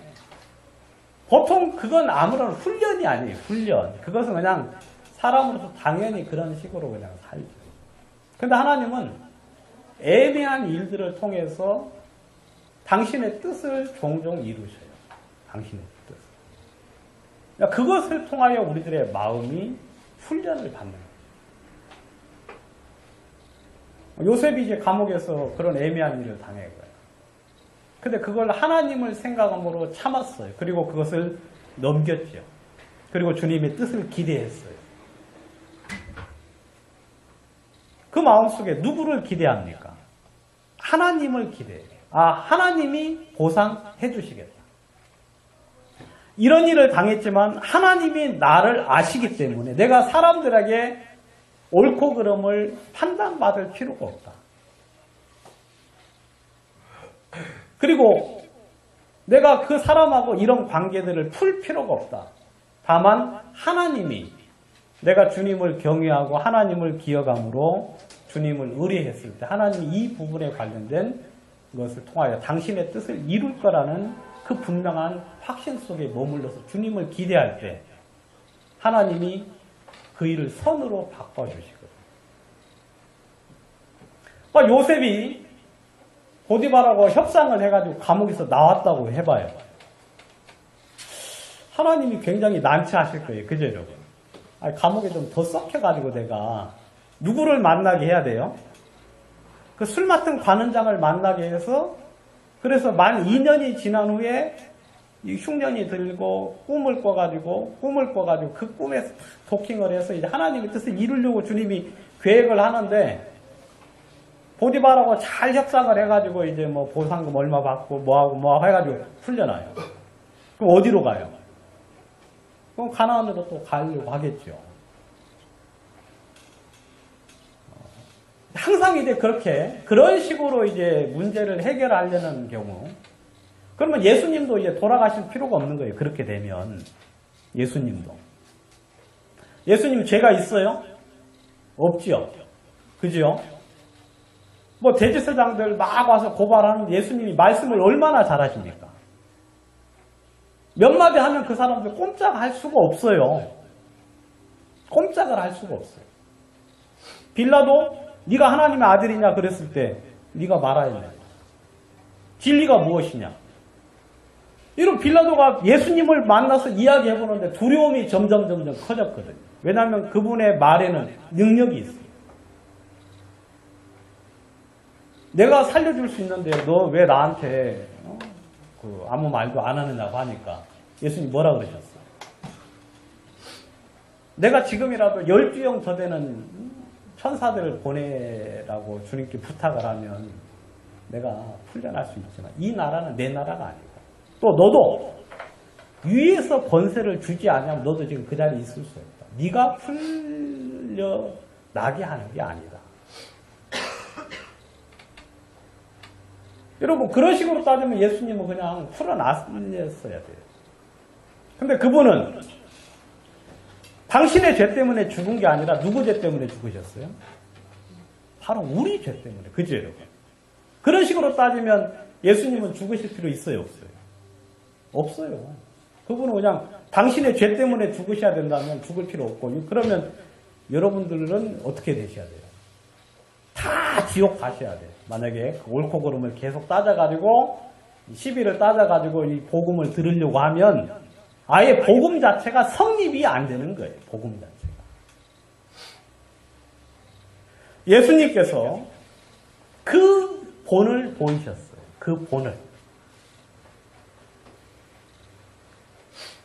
보통 그건 아무런 훈련이 아니에요. 훈련. 그것은 그냥 사람으로서 당연히 그런 식으로 그냥 살죠. 근데 하나님은 애매한 일들을 통해서 당신의 뜻을 종종 이루셔요. 당신의 뜻. 그것을 통하여 우리들의 마음이 훈련을 받는 거예요. 요셉이 이제 감옥에서 그런 애매한 일을 당한 거예요. 근데 그걸 하나님을 생각함으로 참았어요. 그리고 그것을 넘겼죠. 그리고 주님의 뜻을 기대했어요. 그 마음속에 누구를 기대합니까? 하나님을 기대해요. 하나님이 보상해 주시겠다. 이런 일을 당했지만 하나님이 나를 아시기 때문에 내가 사람들에게 옳고 그름을 판단받을 필요가 없다. 그리고 내가 그 사람하고 이런 관계들을 풀 필요가 없다. 다만 하나님이, 내가 주님을 경외하고 하나님을 기억함으로 주님을 의뢰했을 때 하나님이 이 부분에 관련된 것을 통하여 당신의 뜻을 이룰 거라는 그 분명한 확신 속에 머물러서 주님을 기대할 때 하나님이 그 일을 선으로 바꿔주시거든요. 요셉이 보디발하고 협상을 해가지고 감옥에서 나왔다고 해봐요. 하나님이 굉장히 난처하실 거예요. 그죠, 여러분? 감옥에 좀 더 썩혀가지고 내가 누구를 만나게 해야 돼요? 그 술 맡은 관원장을 만나게 해서, 그래서 만 2년이 지난 후에 이 흉년이 들고 꿈을 꿔가지고 그 꿈에 도킹을 해서 이제 하나님의 뜻을 이루려고 주님이 계획을 하는데, 보디발하고 잘 협상을 해가지고 이제 보상금 얼마 받고 뭐하고 해가지고 풀려나요. 그럼 어디로 가요? 그럼 가나안으로 또 가려고 하겠죠. 항상 이제 그런 식으로 이제 문제를 해결하려는 경우, 그러면 예수님도 이제 돌아가실 필요가 없는 거예요. 그렇게 되면 예수님 죄가 있어요? 없지요. 그죠? 뭐 대제사장들 막 와서 고발하는 예수님이 말씀을 얼마나 잘하십니까? 몇 마디 하면 그 사람들 꼼짝 할 수가 없어요. 꼼짝을 할 수가 없어요. 빌라도 네가 하나님의 아들이냐 그랬을 때 네가 말아야 돼. 진리가 무엇이냐? 이런 빌라도가 예수님을 만나서 이야기해보는데 두려움이 점점 커졌거든요. 왜냐하면 그분의 말에는 능력이 있어요. 내가 살려줄 수 있는데 너 왜 나한테 아무 말도 안 하느냐고 하니까 예수님 뭐라 그러셨어요? 내가 지금이라도 12형 더 되는 천사들을 보내라고 주님께 부탁을 하면 내가 풀려날 수 있지만 이 나라는 내 나라가 아니고 또 너도 위에서 권세를 주지 않으면 너도 지금 그 자리에 있을 수 없다. 네가 풀려나게 하는 게 아니다. 여러분 그런 식으로 따지면 예수님은 그냥 풀어놨어야 돼요. 근데 그분은 당신의 죄 때문에 죽은 게 아니라 누구 죄 때문에 죽으셨어요? 바로 우리 죄 때문에. 그죠 여러분? 그런 식으로 따지면 예수님은 죽으실 필요 있어요 없어요? 없어요. 그분은 그냥 당신의 죄 때문에 죽으셔야 된다면 죽을 필요 없고 그러면 여러분들은 어떻게 되셔야 돼요? 다 지옥 가셔야 돼요. 만약에 그 옳고 그름을 계속 따져가지고 시비를 따져가지고 이 복음을 들으려고 하면 아예 복음 자체가 성립이 안 되는 거예요. 복음 자체가. 예수님께서 그 본을 보이셨어요. 그 본을.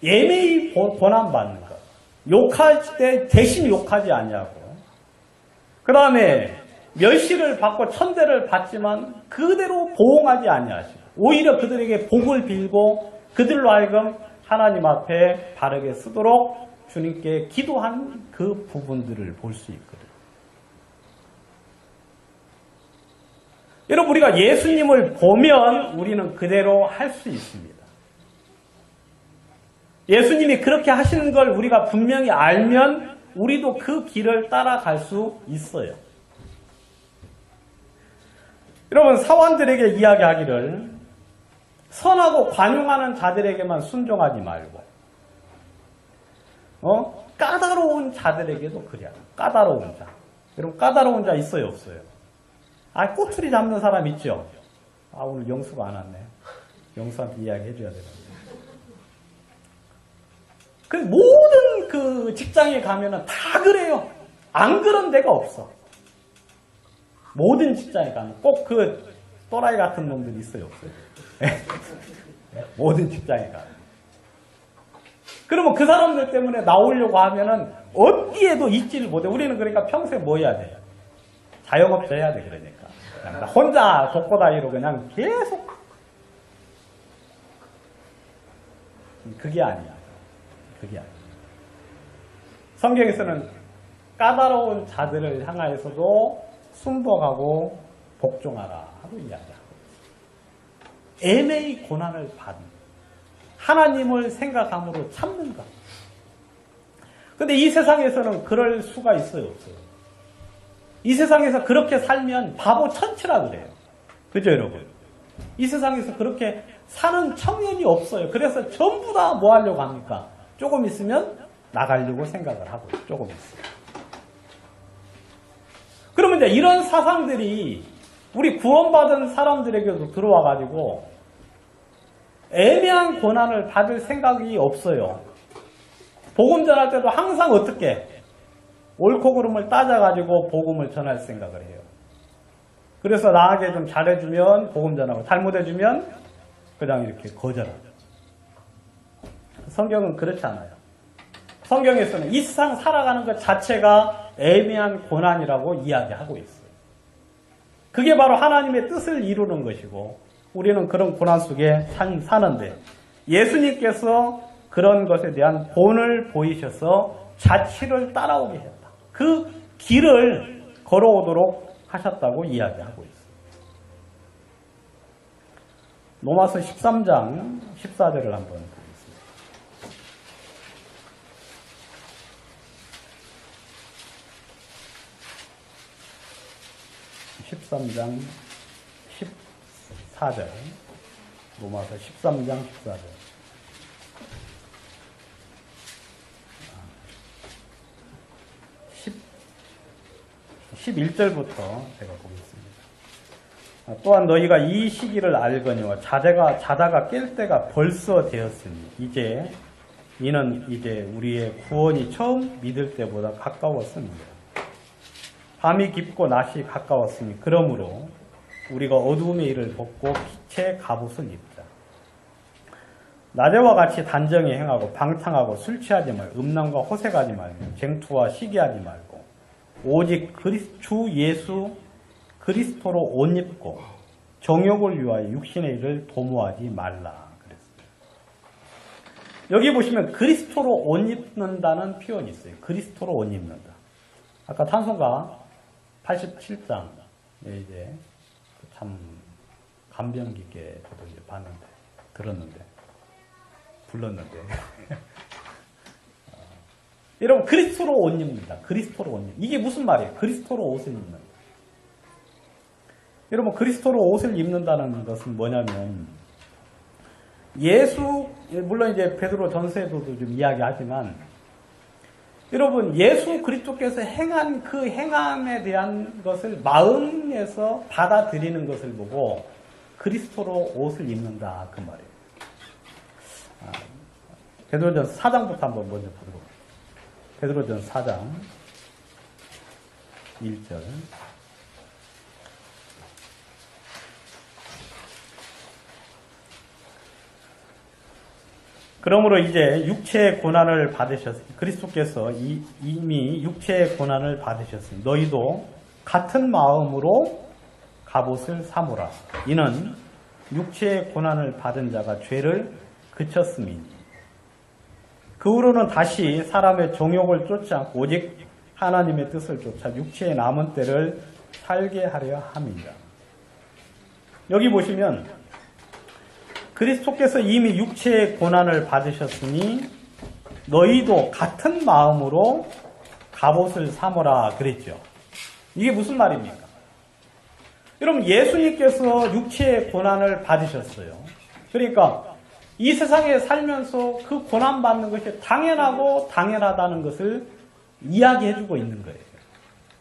예매의 고난받는 것. 욕할 때 대신 욕하지 않냐고. 그 다음에 멸시를 받고 천대를 받지만 그대로 보응하지 아니하시고 오히려 그들에게 복을 빌고 그들로 하여금 하나님 앞에 바르게 쓰도록 주님께 기도한 그 부분들을 볼 수 있거든요. 여러분 우리가 예수님을 보면 우리는 그대로 할 수 있습니다. 예수님이 그렇게 하시는 걸 우리가 분명히 알면 우리도 그 길을 따라갈 수 있어요. 여러분 사원들에게 이야기하기를 선하고 관용하는 자들에게만 순종하지 말고 까다로운 자들에게도 그래야. 까다로운 자. 여러분 까다로운 자 있어요 없어요? 꼬투리 잡는 사람 있죠? 오늘 영수가 안 왔네. 영수한테 이야기 해줘야 되는데. 그 모든 그 직장에 가면은 다 그래요. 안 그런 데가 없어. 모든 직장에 가면 꼭 그 또라이 같은 놈들이 있어요 없어요? 모든 직장에 가면. 그러면 그 사람들 때문에 나오려고 하면은 어디에도 있지를 못해. 우리는 그러니까 평생 뭐 해야 돼요? 자영업자 해야 돼. 그러니까 그냥 혼자 독고다이로 그냥 계속. 그게 아니야. 그게 아니야. 성경에서는 까다로운 자들을 향하여서도 순복하고 복종하라 하고 이야기하고 있어요. 애매히 고난을 받는 하나님을 생각함으로 참는 것. 근데 이 세상에서는 그럴 수가 있어요 없어요? 이 세상에서 그렇게 살면 바보 천치라 그래요. 그죠 여러분? 이 세상에서 그렇게 사는 청년이 없어요. 그래서 전부 다 뭐 하려고 합니까? 조금 있으면 나가려고 생각을 하고 있어요. 조금 있으면. 그러면 이제 이런 사상들이 우리 구원받은 사람들에게도 들어와가지고 애매한 고난을 받을 생각이 없어요. 복음 전할 때도 항상 어떻게 옳고 그름을 따져가지고 복음을 전할 생각을 해요. 그래서 나에게 좀 잘해주면 복음 전하고 잘못해주면 그냥 이렇게 거절하죠. 성경은 그렇지 않아요. 성경에서는 이 세상 살아가는 것 자체가 애매한 고난이라고 이야기하고 있어요. 그게 바로 하나님의 뜻을 이루는 것이고 우리는 그런 고난 속에 사는데 예수님께서 그런 것에 대한 본을 보이셔서 자취를 따라오게 했다. 그 길을 걸어오도록 하셨다고 이야기하고 있어요. 로마서 13장 14절을 한번 보겠습니다. 13장 14절. 로마서 13장 14절. 11절부터 제가 보겠습니다. 또한 너희가 이 시기를 알거니와 자다가 깰 때가 벌써 되었으니 이는 이제 우리의 구원이 처음 믿을 때보다 가까웠습니다. 밤이 깊고 낮이 가까웠으니 그러므로 우리가 어두움의 일을 벗고 빛의 갑옷을 입자. 낮에와 같이 단정히 행하고 방탕하고 술 취하지 말고 음란과 호색하지 말고 쟁투와 시기하지 말고 오직 주 예수 그리스도로 옷 입고 정욕을 위하여 육신의 일을 도모하지 말라 그랬어요. 여기 보시면 그리스도로 옷 입는다는 표현이 있어요. 그리스도로 옷 입는다. 아까 탄송가 87장 이제 참 감명 깊게 저도 이제 봤는데 불렀는데 여러분 그리스도로 옷 입는다. 그리스도로 옷 입는다. 이게 무슨 말이에요? 그리스도로 옷을 입는다. 여러분 그리스도로 옷을 입는다는 것은 뭐냐면 물론 이제 베드로 전서에서도 좀 이야기하지만 여러분 예수 그리스도께서 행한 그 행함에 대한 것을 마음에서 받아들이는 것을 보고 그리스도로 옷을 입는다 그 말이에요. 베드로전서 4장부터 한번 먼저 보도록 할게요. 베드로전서 4장 1절. 그러므로 이제 육체의 고난을 그리스도께서 이미 육체의 고난을 받으셨으니 너희도 같은 마음으로 갑옷을 삼으라. 이는 육체의 고난을 받은 자가 죄를 그쳤음이니. 그 후로는 다시 사람의 정욕을 쫓지 않고 오직 하나님의 뜻을 쫓아 육체의 남은 때를 살게 하려 함이다. 여기 보시면 그리스도께서 이미 육체의 고난을 받으셨으니 너희도 같은 마음으로 갑옷을 삼으라 그랬죠. 이게 무슨 말입니까? 여러분 예수님께서 육체의 고난을 받으셨어요. 그러니까 이 세상에 살면서 그 고난받는 것이 당연하고 당연하다는 것을 이야기해주고 있는 거예요.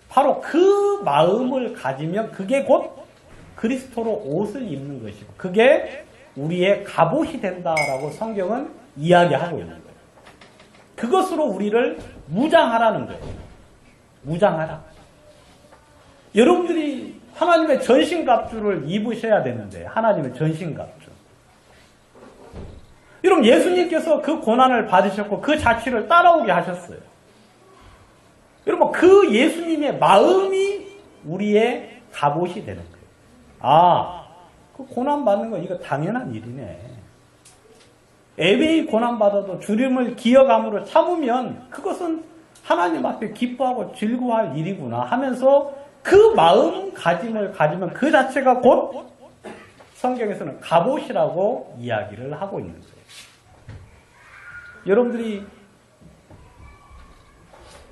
바로 그 마음을 가지면 그게 곧 그리스도로 옷을 입는 것이고 그게 우리의 갑옷이 된다라고 성경은 이야기하고 있는 거예요. 그것으로 우리를 무장하라는 거예요. 무장하라. 여러분들이 하나님의 전신갑주를 입으셔야 되는데 하나님의 전신갑주. 여러분 예수님께서 그 고난을 받으셨고 그 자취를 따라오게 하셨어요. 여러분 그 예수님의 마음이 우리의 갑옷이 되는 거예요. 그 고난받는 거 이거 당연한 일이네. 애매히 고난받아도 주님을 기억함으로 참으면 그것은 하나님 앞에 기뻐하고 즐거워할 일이구나 하면서 그 마음가짐을 가지면 그 자체가 곧 성경에서는 갑옷이라고 이야기를 하고 있는 거예요. 여러분들이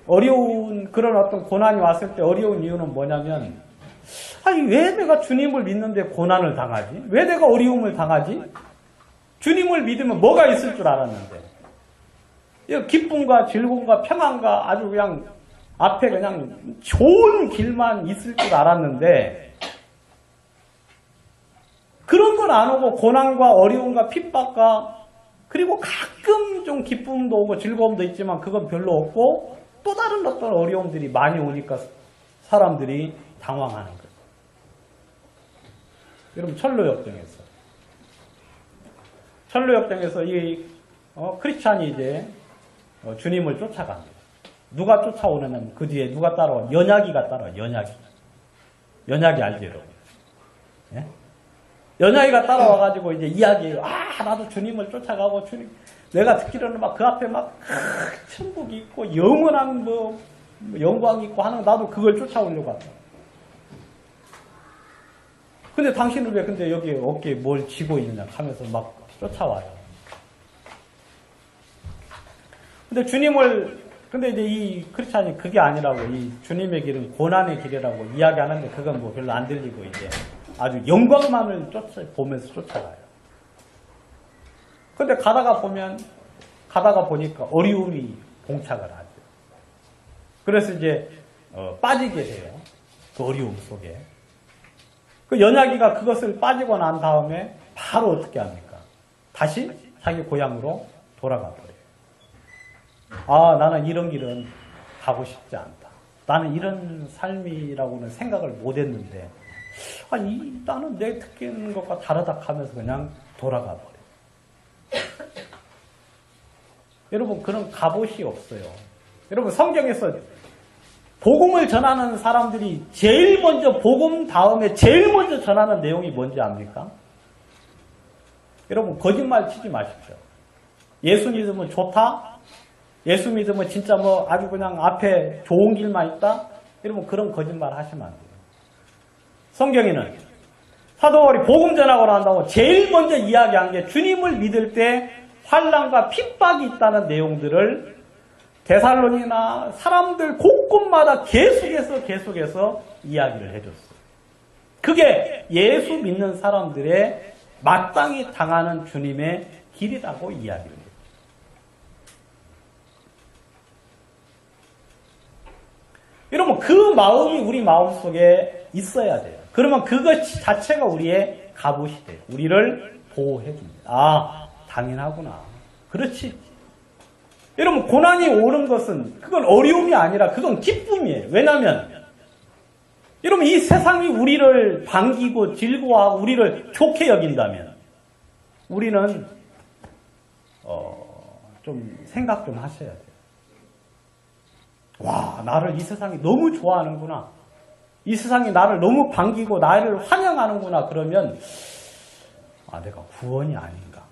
어려운 그런 어떤 고난이 왔을 때 어려운 이유는 뭐냐면 왜 내가 주님을 믿는데 고난을 당하지? 왜 내가 어려움을 당하지? 주님을 믿으면 뭐가 있을 줄 알았는데 기쁨과 즐거움과 평안과 아주 그냥 앞에 그냥 좋은 길만 있을 줄 알았는데 그런 건 안 오고 고난과 어려움과 핍박과 그리고 가끔 좀 기쁨도 오고 즐거움도 있지만 그건 별로 없고 또 다른 어떤 어려움들이 많이 오니까 사람들이 당황하는 거예요. 여러분 철로역정에서 이 크리스찬이 이제 주님을 쫓아갑니다. 누가 쫓아오느냐면 그 뒤에 누가 따라와? 연약이가 따라와. 연약이 알지 여러분? 예? 연약이가 따라와가지고 이제 이야기해요. 나도 주님을 쫓아가고 주님 내가 듣기로는 막 그 앞에 막 천국이 있고 영원한 영광이 있고 하는 나도 그걸 쫓아오려고 한다. 근데 당신은 왜 근데 여기 어깨에 뭘 쥐고 있느냐 하면서 막 쫓아와요. 근데 주님을 근데 이제 이 크리스찬이 그게 아니라고, 이 주님의 길은 고난의 길이라고 이야기하는데 그건 뭐 별로 안 들리고 이제 아주 영광만을 보면서 쫓아가요. 근데 가다가 보니까 어려움이 봉착을 하죠. 그래서 이제 빠지게 돼요. 그 어려움 속에. 그 연약이가 그것을 빠지고 난 다음에 바로 어떻게 합니까? 다시 자기 고향으로 돌아가 버려요. 아, 나는 이런 길은 가고 싶지 않다. 나는 이런 삶이라고는 생각을 못 했는데, 나는 내 느끼는 것과 다르다 하면서 그냥 돌아가 버려요. 여러분, 그런 갑옷이 없어요. 여러분, 성경에서 복음을 전하는 사람들이 제일 먼저, 복음 다음에 제일 먼저 전하는 내용이 뭔지 압니까? 여러분, 거짓말 치지 마십시오. 예수 믿으면 좋다? 예수 믿으면 진짜 뭐 아주 그냥 앞에 좋은 길만 있다? 여러분, 그런 거짓말 하시면 안 돼요. 성경에는 사도 바울이 복음 전하고 난다고 제일 먼저 이야기한 게 주님을 믿을 때 환난과 핍박이 있다는 내용들을 데살로니나 사람들 곳곳마다 계속해서 이야기를 해줬어요. 그게 예수 믿는 사람들의 마땅히 당하는 주님의 길이라고 이야기를 해요. 여러분, 그 마음이 우리 마음속에 있어야 돼요. 그러면 그것 자체가 우리의 갑옷이 돼요. 우리를 보호해 줍니다. 아, 당연하구나. 그렇지. 여러분, 고난이 오는 것은 그건 어려움이 아니라 그건 기쁨이에요. 왜냐하면 여러분, 이 세상이 우리를 반기고 즐거워하고 우리를 좋게 여긴다면 우리는 좀 생각 좀 하셔야 돼요. 와, 나를 이 세상이 너무 좋아하는구나. 이 세상이 나를 너무 반기고 나를 환영하는구나. 그러면 내가 구원이 아닌가.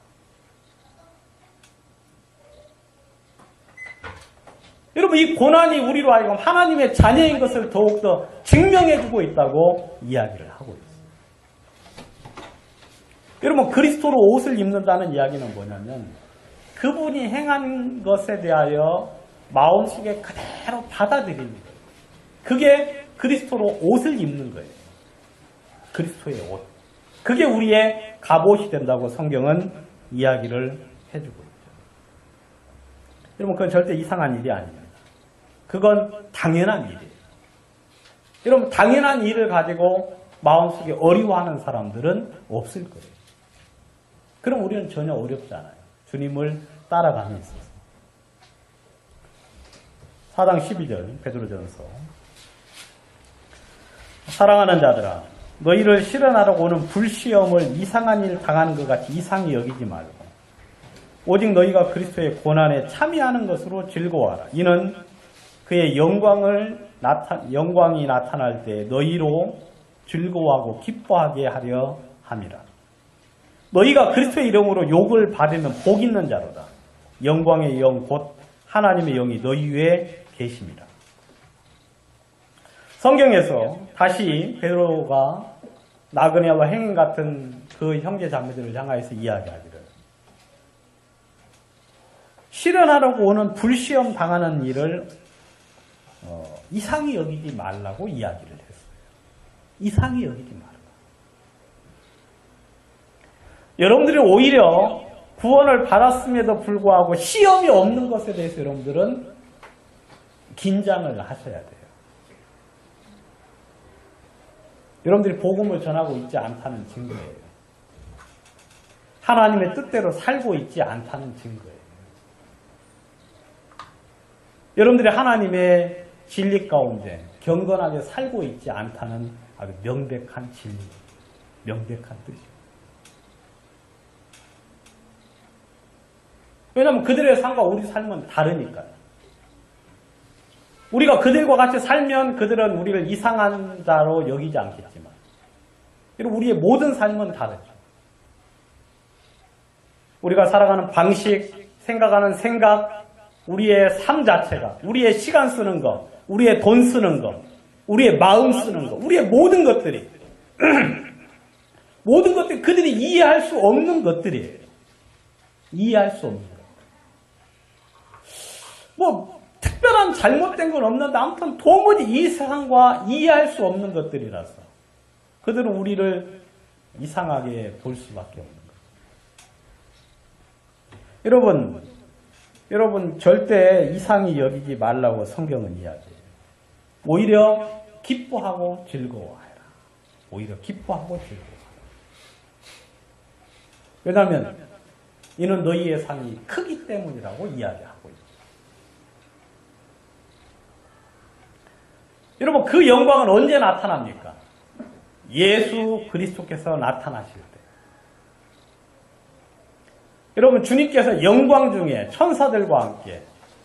여러분, 이 고난이 우리로 하여금 하나님의 자녀인 것을 더욱더 증명해주고 있다고 이야기를 하고 있어요. 여러분, 그리스도로 옷을 입는다는 이야기는 뭐냐면 그분이 행한 것에 대하여 마음속에 그대로 받아들이는 거예요. 그게 그리스도로 옷을 입는 거예요. 그리스도의 옷. 그게 우리의 갑옷이 된다고 성경은 이야기를 해주고 있죠. 여러분, 그건 절대 이상한 일이 아닙니다. 그건 당연한 일이에요. 여러분, 당연한 일을 가지고 마음속에 어려워하는 사람들은 없을 거예요. 그럼 우리는 전혀 어렵지 않아요. 주님을 따라가는 있어서. 4장 12절 베드로전서. 사랑하는 자들아, 너희를 실현하려고 오는 불시험을 이상한 일 당하는 것 같이 이상히 여기지 말고 오직 너희가 그리스도의 고난에 참여하는 것으로 즐거워하라. 이는 그의 영광이 나타날 때 너희로 즐거워하고 기뻐하게 하려 함이라. 너희가 그리스도의 이름으로 욕을 받으면 복 있는 자로다. 영광의 영 곧 하나님의 영이 너희 위에 계십니다. 성경에서 다시 베드로가 나그네와 행인 같은 그 형제 자매들을 향하여서 이야기하기를 실현하려고 오는 불시험 당하는 일을 이상히 여기지 말라고 이야기를 했어요. 이상히 여기지 말라. 여러분들이 오히려 구원을 받았음에도 불구하고 시험이 없는 것에 대해서 여러분들은 긴장을 하셔야 돼요. 여러분들이 복음을 전하고 있지 않다는 증거예요. 하나님의 뜻대로 살고 있지 않다는 증거예요. 여러분들이 하나님의 진리 가운데 경건하게 살고 있지 않다는 아주 명백한 진리, 명백한 뜻이에요. 왜냐하면 그들의 삶과 우리 삶은 다르니까요. 우리가 그들과 같이 살면 그들은 우리를 이상한 자로 여기지 않겠지만 그리고 우리의 모든 삶은 다르죠. 우리가 살아가는 방식, 생각하는 생각, 우리의 삶 자체가, 우리의 시간 쓰는 것, 우리의 돈 쓰는 것, 우리의 마음 쓰는 것, 우리의 모든 것들이 모든 것들이 그들이 이해할 수 없는 것들이에요. 이해할 수 없는 것. 뭐 특별한 특별한 잘못된 건 없는데 아무튼 도무지 이 세상과 이해할 수 없는 것들이라서 그들은 우리를 이상하게 볼 수밖에 없는 거예요. 여러분 절대 이상히 여기지 말라고 성경은 이야기해요. 오히려 기뻐하고 즐거워하라. 오히려 기뻐하고 즐거워하라. 왜냐하면 이는 너희의 상이 크기 때문이라고 이야기하고 있어요. 여러분 그 영광은 언제 나타납니까? 예수 그리스도께서 나타나실 때. 여러분 주님께서 영광 중에 천사들과 함께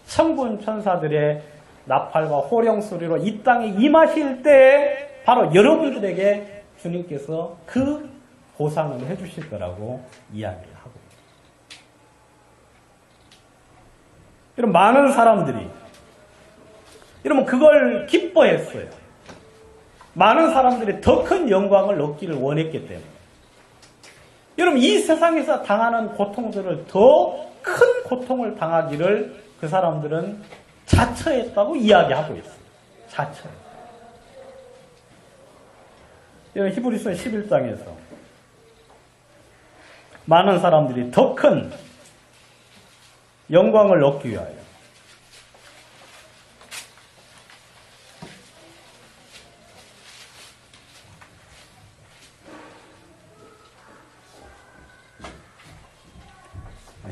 천군 천사들의 나팔과 호령 소리로 이 땅에 임하실 때 바로 여러분들에게 주님께서 그 보상을 해주실 거라고 이야기를 하고 있습니다. 여러분 많은 사람들이 여러분 그걸 기뻐했어요. 많은 사람들이 더 큰 영광을 얻기를 원했기 때문에 여러분 이 세상에서 당하는 고통들을 더 큰 고통을 당하기를 그 사람들은 자처했다고 이야기하고 있어요. 자처. 히브리서 11장에서 많은 사람들이 더 큰 영광을 얻기 위하여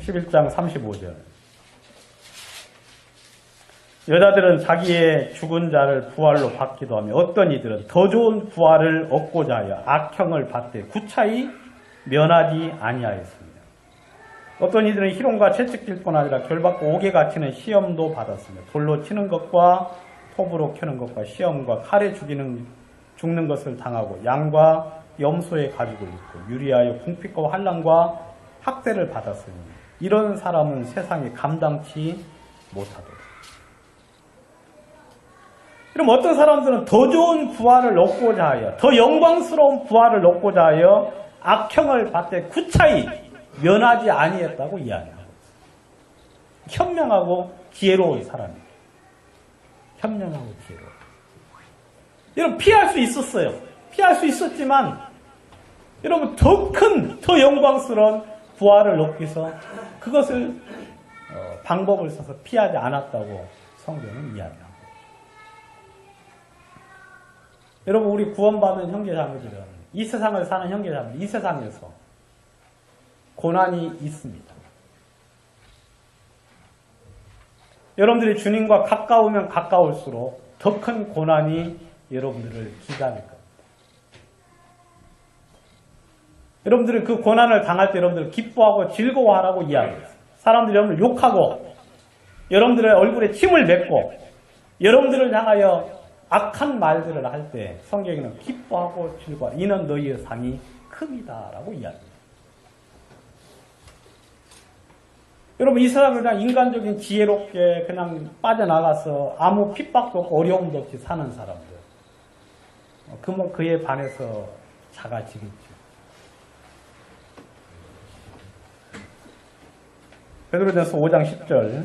11장 35절 여자들은 자기의 죽은 자를 부활로 받기도 하며 어떤 이들은 더 좋은 부활을 얻고자 하여 악형을 받되 구차히 면하지 아니하였습니다. 어떤 이들은 희롱과 채찍질 뿐 아니라 결받고 옥에 갇히는 시험도 받았으며 돌로 치는 것과 톱으로 켜는 것과 시험과 칼에 죽는 것을 당하고 양과 염소의 가죽을 입고 유리하여 궁핍과 환난과 학대를 받았으니 이런 사람은 세상에 감당치 못하도록. 그럼 어떤 사람들은 더 좋은 부활을 얻고자 하여 더 영광스러운 부활을 얻고자 하여 악형을 받되 구차히 면하지 아니했다고 이야기하고 있습니다. 현명하고 지혜로운 사람입니다. 현명하고 지혜로운. 여러분 피할 수 있었어요. 피할 수 있었지만 여러분 더 큰, 더 영광스러운 부활을 얻기 위해서 그것을 방법을 써서 피하지 않았다고 성경은 이야기합니다. 여러분 우리 구원받은 형제자매들은 이 세상을 사는 형제자매들 이 세상에서 고난이 있습니다. 여러분들이 주님과 가까우면 가까울수록 더 큰 고난이 여러분들을 기다릴 겁니다. 여러분들은 그 고난을 당할 때 여러분들을 기뻐하고 즐거워하라고 이야기해요. 사람들이 여러분을 욕하고 여러분들의 얼굴에 침을 뱉고 여러분들을 향하여 악한 말들을 할 때 성경에는 기뻐하고 즐거워하라. 이는 너희의 상이 큼이다라고 이야기합니다. 여러분 이 세상을 그냥 인간적인 지혜롭게 그냥 빠져나가서 아무 핍박도 없고 어려움도 없이 사는 사람들 그에 반해서 작아지겠죠. 베드로전서 5장 10절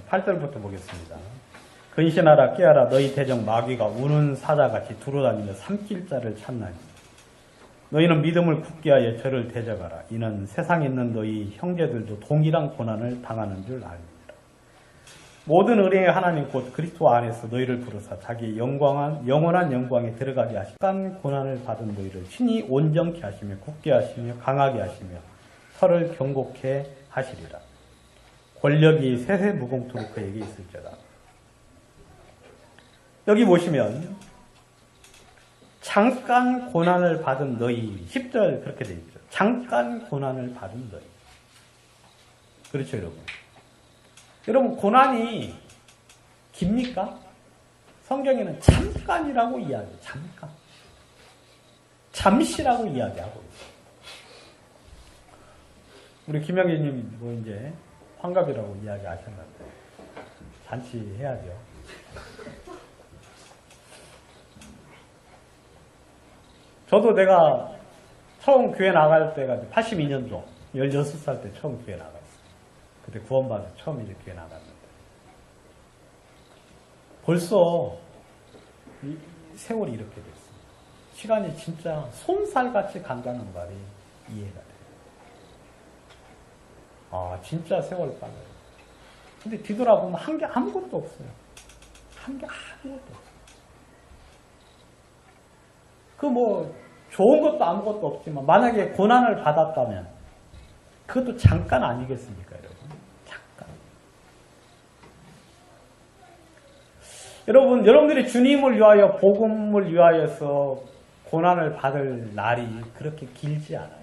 (8) 절부터 보겠습니다. 근신하라 깨어라 너희 대적 마귀가 우는 사자같이 두루다니며 삼킬 자를 찾나니 너희는 믿음을 굳게 하여 저를 대적하라. 이는 세상에 있는 너희 형제들도 동일한 고난을 당하는 줄 압니다. 모든 의뢰의 하나님 곧 그리스도 안에서 너희를 부르사 자기의 영원한 영광에 들어가게 하시고 간 고난을 받은 너희를 친히 온전케 하시며 굳게 하시며 강하게 하시며 혀를 경고케 하시리라. 권력이 세세무궁토록 그에게 있을지어다. 여기 보시면 잠깐 고난을 받은 너희 10절 그렇게 되어 있죠. 잠깐 고난을 받은 너희. 그렇죠 여러분. 여러분 고난이 깁니까? 성경에는 잠깐이라고 이야기해요. 잠깐. 잠시라고 이야기하고 있어요. 우리 김영희님 뭐 이제 환갑이라고 이야기하셨는데 잔치 해야죠. 저도 내가 처음 교회 나갈 때가 82년도 16살 때 처음 교회 나갔어요. 그때 구원받아서 처음 이제 교회 나갔는데 벌써 세월이 이렇게 됐어요. 시간이 진짜 솜살같이 간다는 말이 이해가 돼요. 아, 진짜 세월 빨라요. 근데 뒤돌아보면 한 게 아무것도 없어요. 한 게 아무것도 없어요. 그 뭐 좋은 것도 아무것도 없지만 만약에 고난을 받았다면 그것도 잠깐 아니겠습니까, 여러분? 잠깐. 여러분, 여러분들이 주님을 위하여 복음을 위하여서 고난을 받을 날이 그렇게 길지 않아요.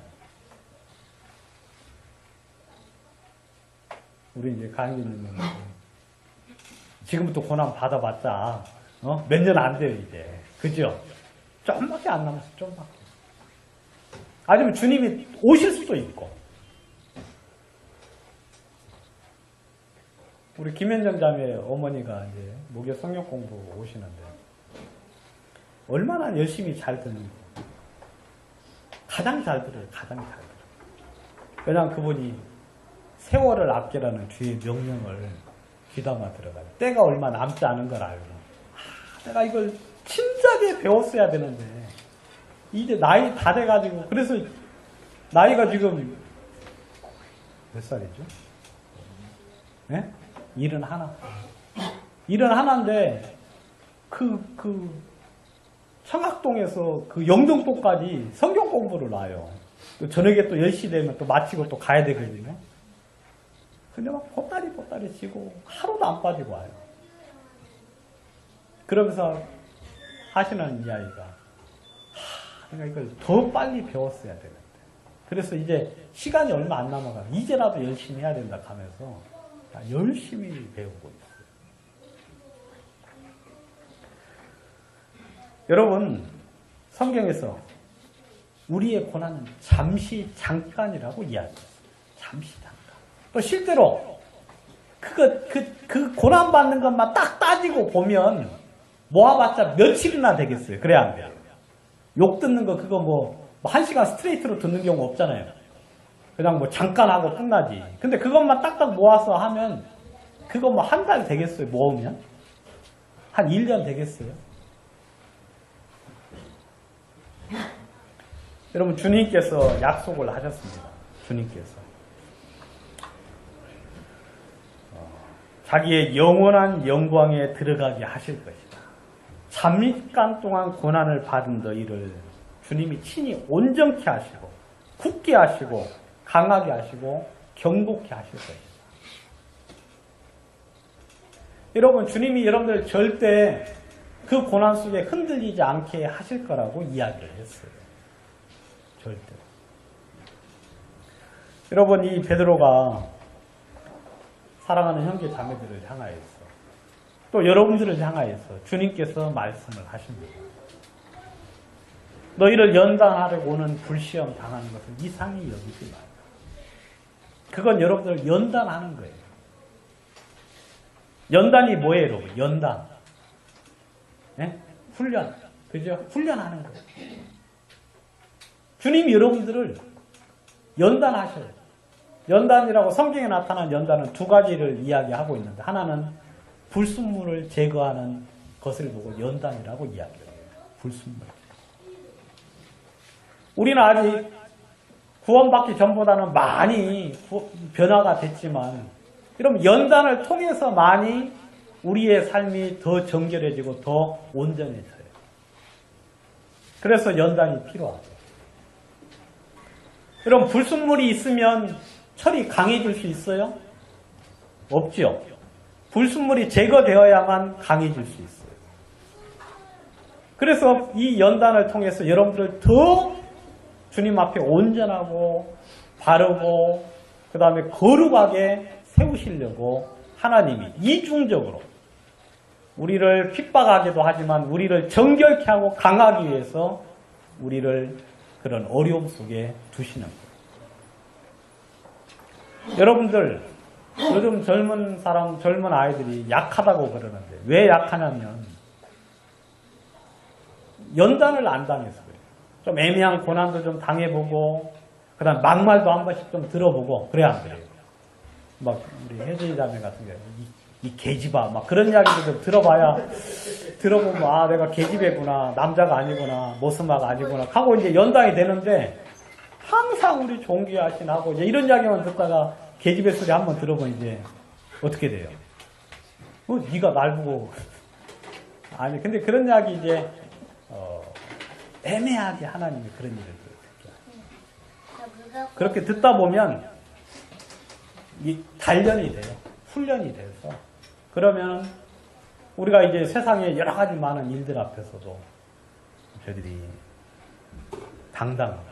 우리 이제 강의님은 지금부터 고난 받아봤자 몇 년 안 돼요 이제, 그죠? 좀밖에 안 남았어, 좀밖에. 아니면 주님이 오실 수도 있고. 우리 김현정 자매 어머니가 이제 목요 성경 공부 오시는데 얼마나 열심히 잘 듣는지. 가장 잘 들어요, 가장 잘 들어요. 왜냐하면 그분이 세월을 아끼라는 주의 명령을 귀담아 들어가요. 때가 얼마 남지 않은 걸 알고, 내가 이걸 진작에 배웠어야 되는데 이제 나이 다 돼가지고, 그래서 나이가 지금 몇 살이죠? 네? 71. 71인데 청학동에서 그 영등포까지 성경 공부를 놔요. 또 저녁에 또 10시 되면 또 마치고 또 가야 되거든요. 근데 막 보따리 치고 하루도 안 빠지고 와요. 그러면서 하시는 이야기가, 내가 이걸 더 빨리 배웠어야 되는데. 그래서 이제 시간이 얼마 안 남아가 이제라도 열심히 해야 된다 하면서 열심히 배우고 있어요. 여러분, 성경에서 우리의 고난은 잠시 잠깐이라고 이야기해요. 잠시 잠깐. 또 실제로 그 고난 받는 것만 딱 따지고 보면 모아봤자 며칠이나 되겠어요. 그래야 안 돼요. 욕 듣는 거 그거 뭐 1시간 스트레이트로 듣는 경우 없잖아요. 그냥 뭐 잠깐 하고 끝나지. 근데 그것만 딱딱 모아서 하면 그거 뭐 한 달 되겠어요. 모으면? 한 1년 되겠어요. 여러분, 주님께서 약속을 하셨습니다. 주님께서 자기의 영원한 영광에 들어가게 하실 것이다. 잠깐 동안 고난을 받은 너희를 주님이 친히 온전케 하시고 굳게 하시고 강하게 하시고 경고케 하실 것이다. 여러분, 주님이 여러분들 절대 그 고난 속에 흔들리지 않게 하실 거라고 이야기를 했어요. 절대로. 여러분, 이 베드로가 사랑하는 형제 자매들을 향하여서 또 여러분들을 향하여서 주님께서 말씀을 하십니다. 너희를 연단하려고 오는 불시험 당하는 것을 이상히 여기지 마라. 그건 여러분들을 연단하는 거예요. 연단이 뭐예요, 여러분? 연단. 네? 훈련. 그죠? 훈련하는 거예요. 주님이 여러분들을 연단하셔요. 연단이라고 성경에 나타난 연단은 두 가지를 이야기하고 있는데, 하나는 불순물을 제거하는 것을 보고 연단이라고 이야기해요. 불순물. 우리는 아직 구원받기 전보다는 많이 변화가 됐지만, 여러분, 연단을 통해서 많이 우리의 삶이 더 정결해지고 더 온전해져요. 그래서 연단이 필요하죠. 여러분, 불순물이 있으면 철이 강해질 수 있어요? 없죠. 불순물이 제거되어야만 강해질 수 있어요. 그래서 이 연단을 통해서 여러분들을 더 주님 앞에 온전하고 바르고 그 다음에 거룩하게 세우시려고 하나님이 이중적으로 우리를 핍박하기도 하지만 우리를 정결케 하고 강하기 위해서 우리를 그런 어려움 속에 두시는 거예요. 여러분들 요즘 젊은 아이들이 약하다고 그러는데 왜 약하냐면 연단을 안 당해서 그래요. 좀 애매한 고난도 좀 당해보고 그다음 막말도 한 번씩 좀 들어보고 그래야 안 그래요. 막 우리 혜진이 자매 같은 경우 이 계집아 막 그런 이야기도 좀 들어보면 아 내가 계집애구나 남자가 아니구나 모스마가 아니구나 하고 이제 연당이 되는데 항상 우리 종기하신 하고 이제 이런 이야기만 듣다가 계집애 소리 한번 들어보면 이제 어떻게 돼요? 네가 날 보고 아니 근데 그런 이야기 이제 애매하게 하나님이 그런 일을 듣죠. 그렇게 듣다 보면 이 단련이 돼요. 훈련이 돼서 그러면 우리가 이제 세상에 여러 가지 많은 일들 앞에서도 저희들이 당당하고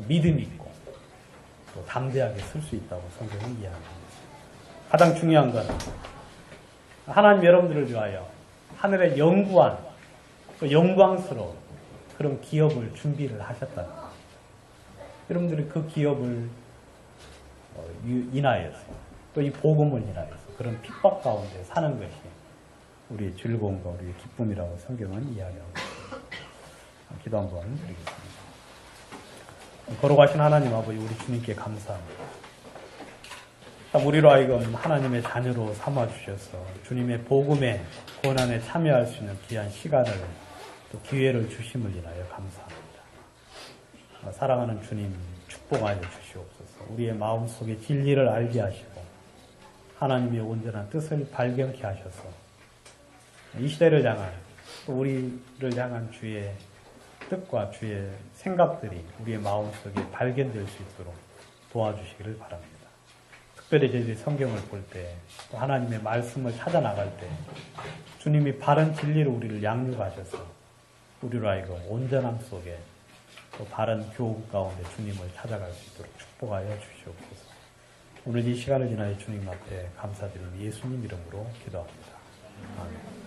믿음이 있고 또 담대하게 쓸 수 있다고 성경은 이야기합니다. 가장 중요한 건 하나님 여러분들을 위하여 하늘의 영구한 또 영광스러운 그런 기업을 준비를 하셨다는 거예요. 여러분들이 그 기업을 인하여서 또 이 복음을 인하여서 그런 핍박 가운데 사는 것이 우리의 즐거움과 우리의 기쁨이라고 성경은 이야기하고 있습니다. 기도 한번 드리겠습니다. 거룩하신 하나님 아버지 우리 주님께 감사합니다. 우리로 하여금 하나님의 자녀로 삼아주셔서 주님의 복음의 고난에 참여할 수 있는 귀한 시간을 또 기회를 주심을 인하여 감사합니다. 사랑하는 주님 축복하여 주시옵소서. 우리의 마음속에 진리를 알게 하시고 하나님의 온전한 뜻을 발견케 하셔서 이 시대를 향한 또 우리를 향한 주의 뜻과 주의 생각들이 우리의 마음속에 발견될 수 있도록 도와주시기를 바랍니다. 특별히 저희들이 성경을 볼 때 또 하나님의 말씀을 찾아 나갈 때 주님이 바른 진리로 우리를 양육하셔서 우리로 하여금 온전함 속에 또 바른 교훈 가운데 주님을 찾아갈 수 있도록 축복하여 주시옵소서. 오늘 이 시간을 지나여 주님 앞에 감사드리며 예수님 이름으로 기도합니다. 아멘.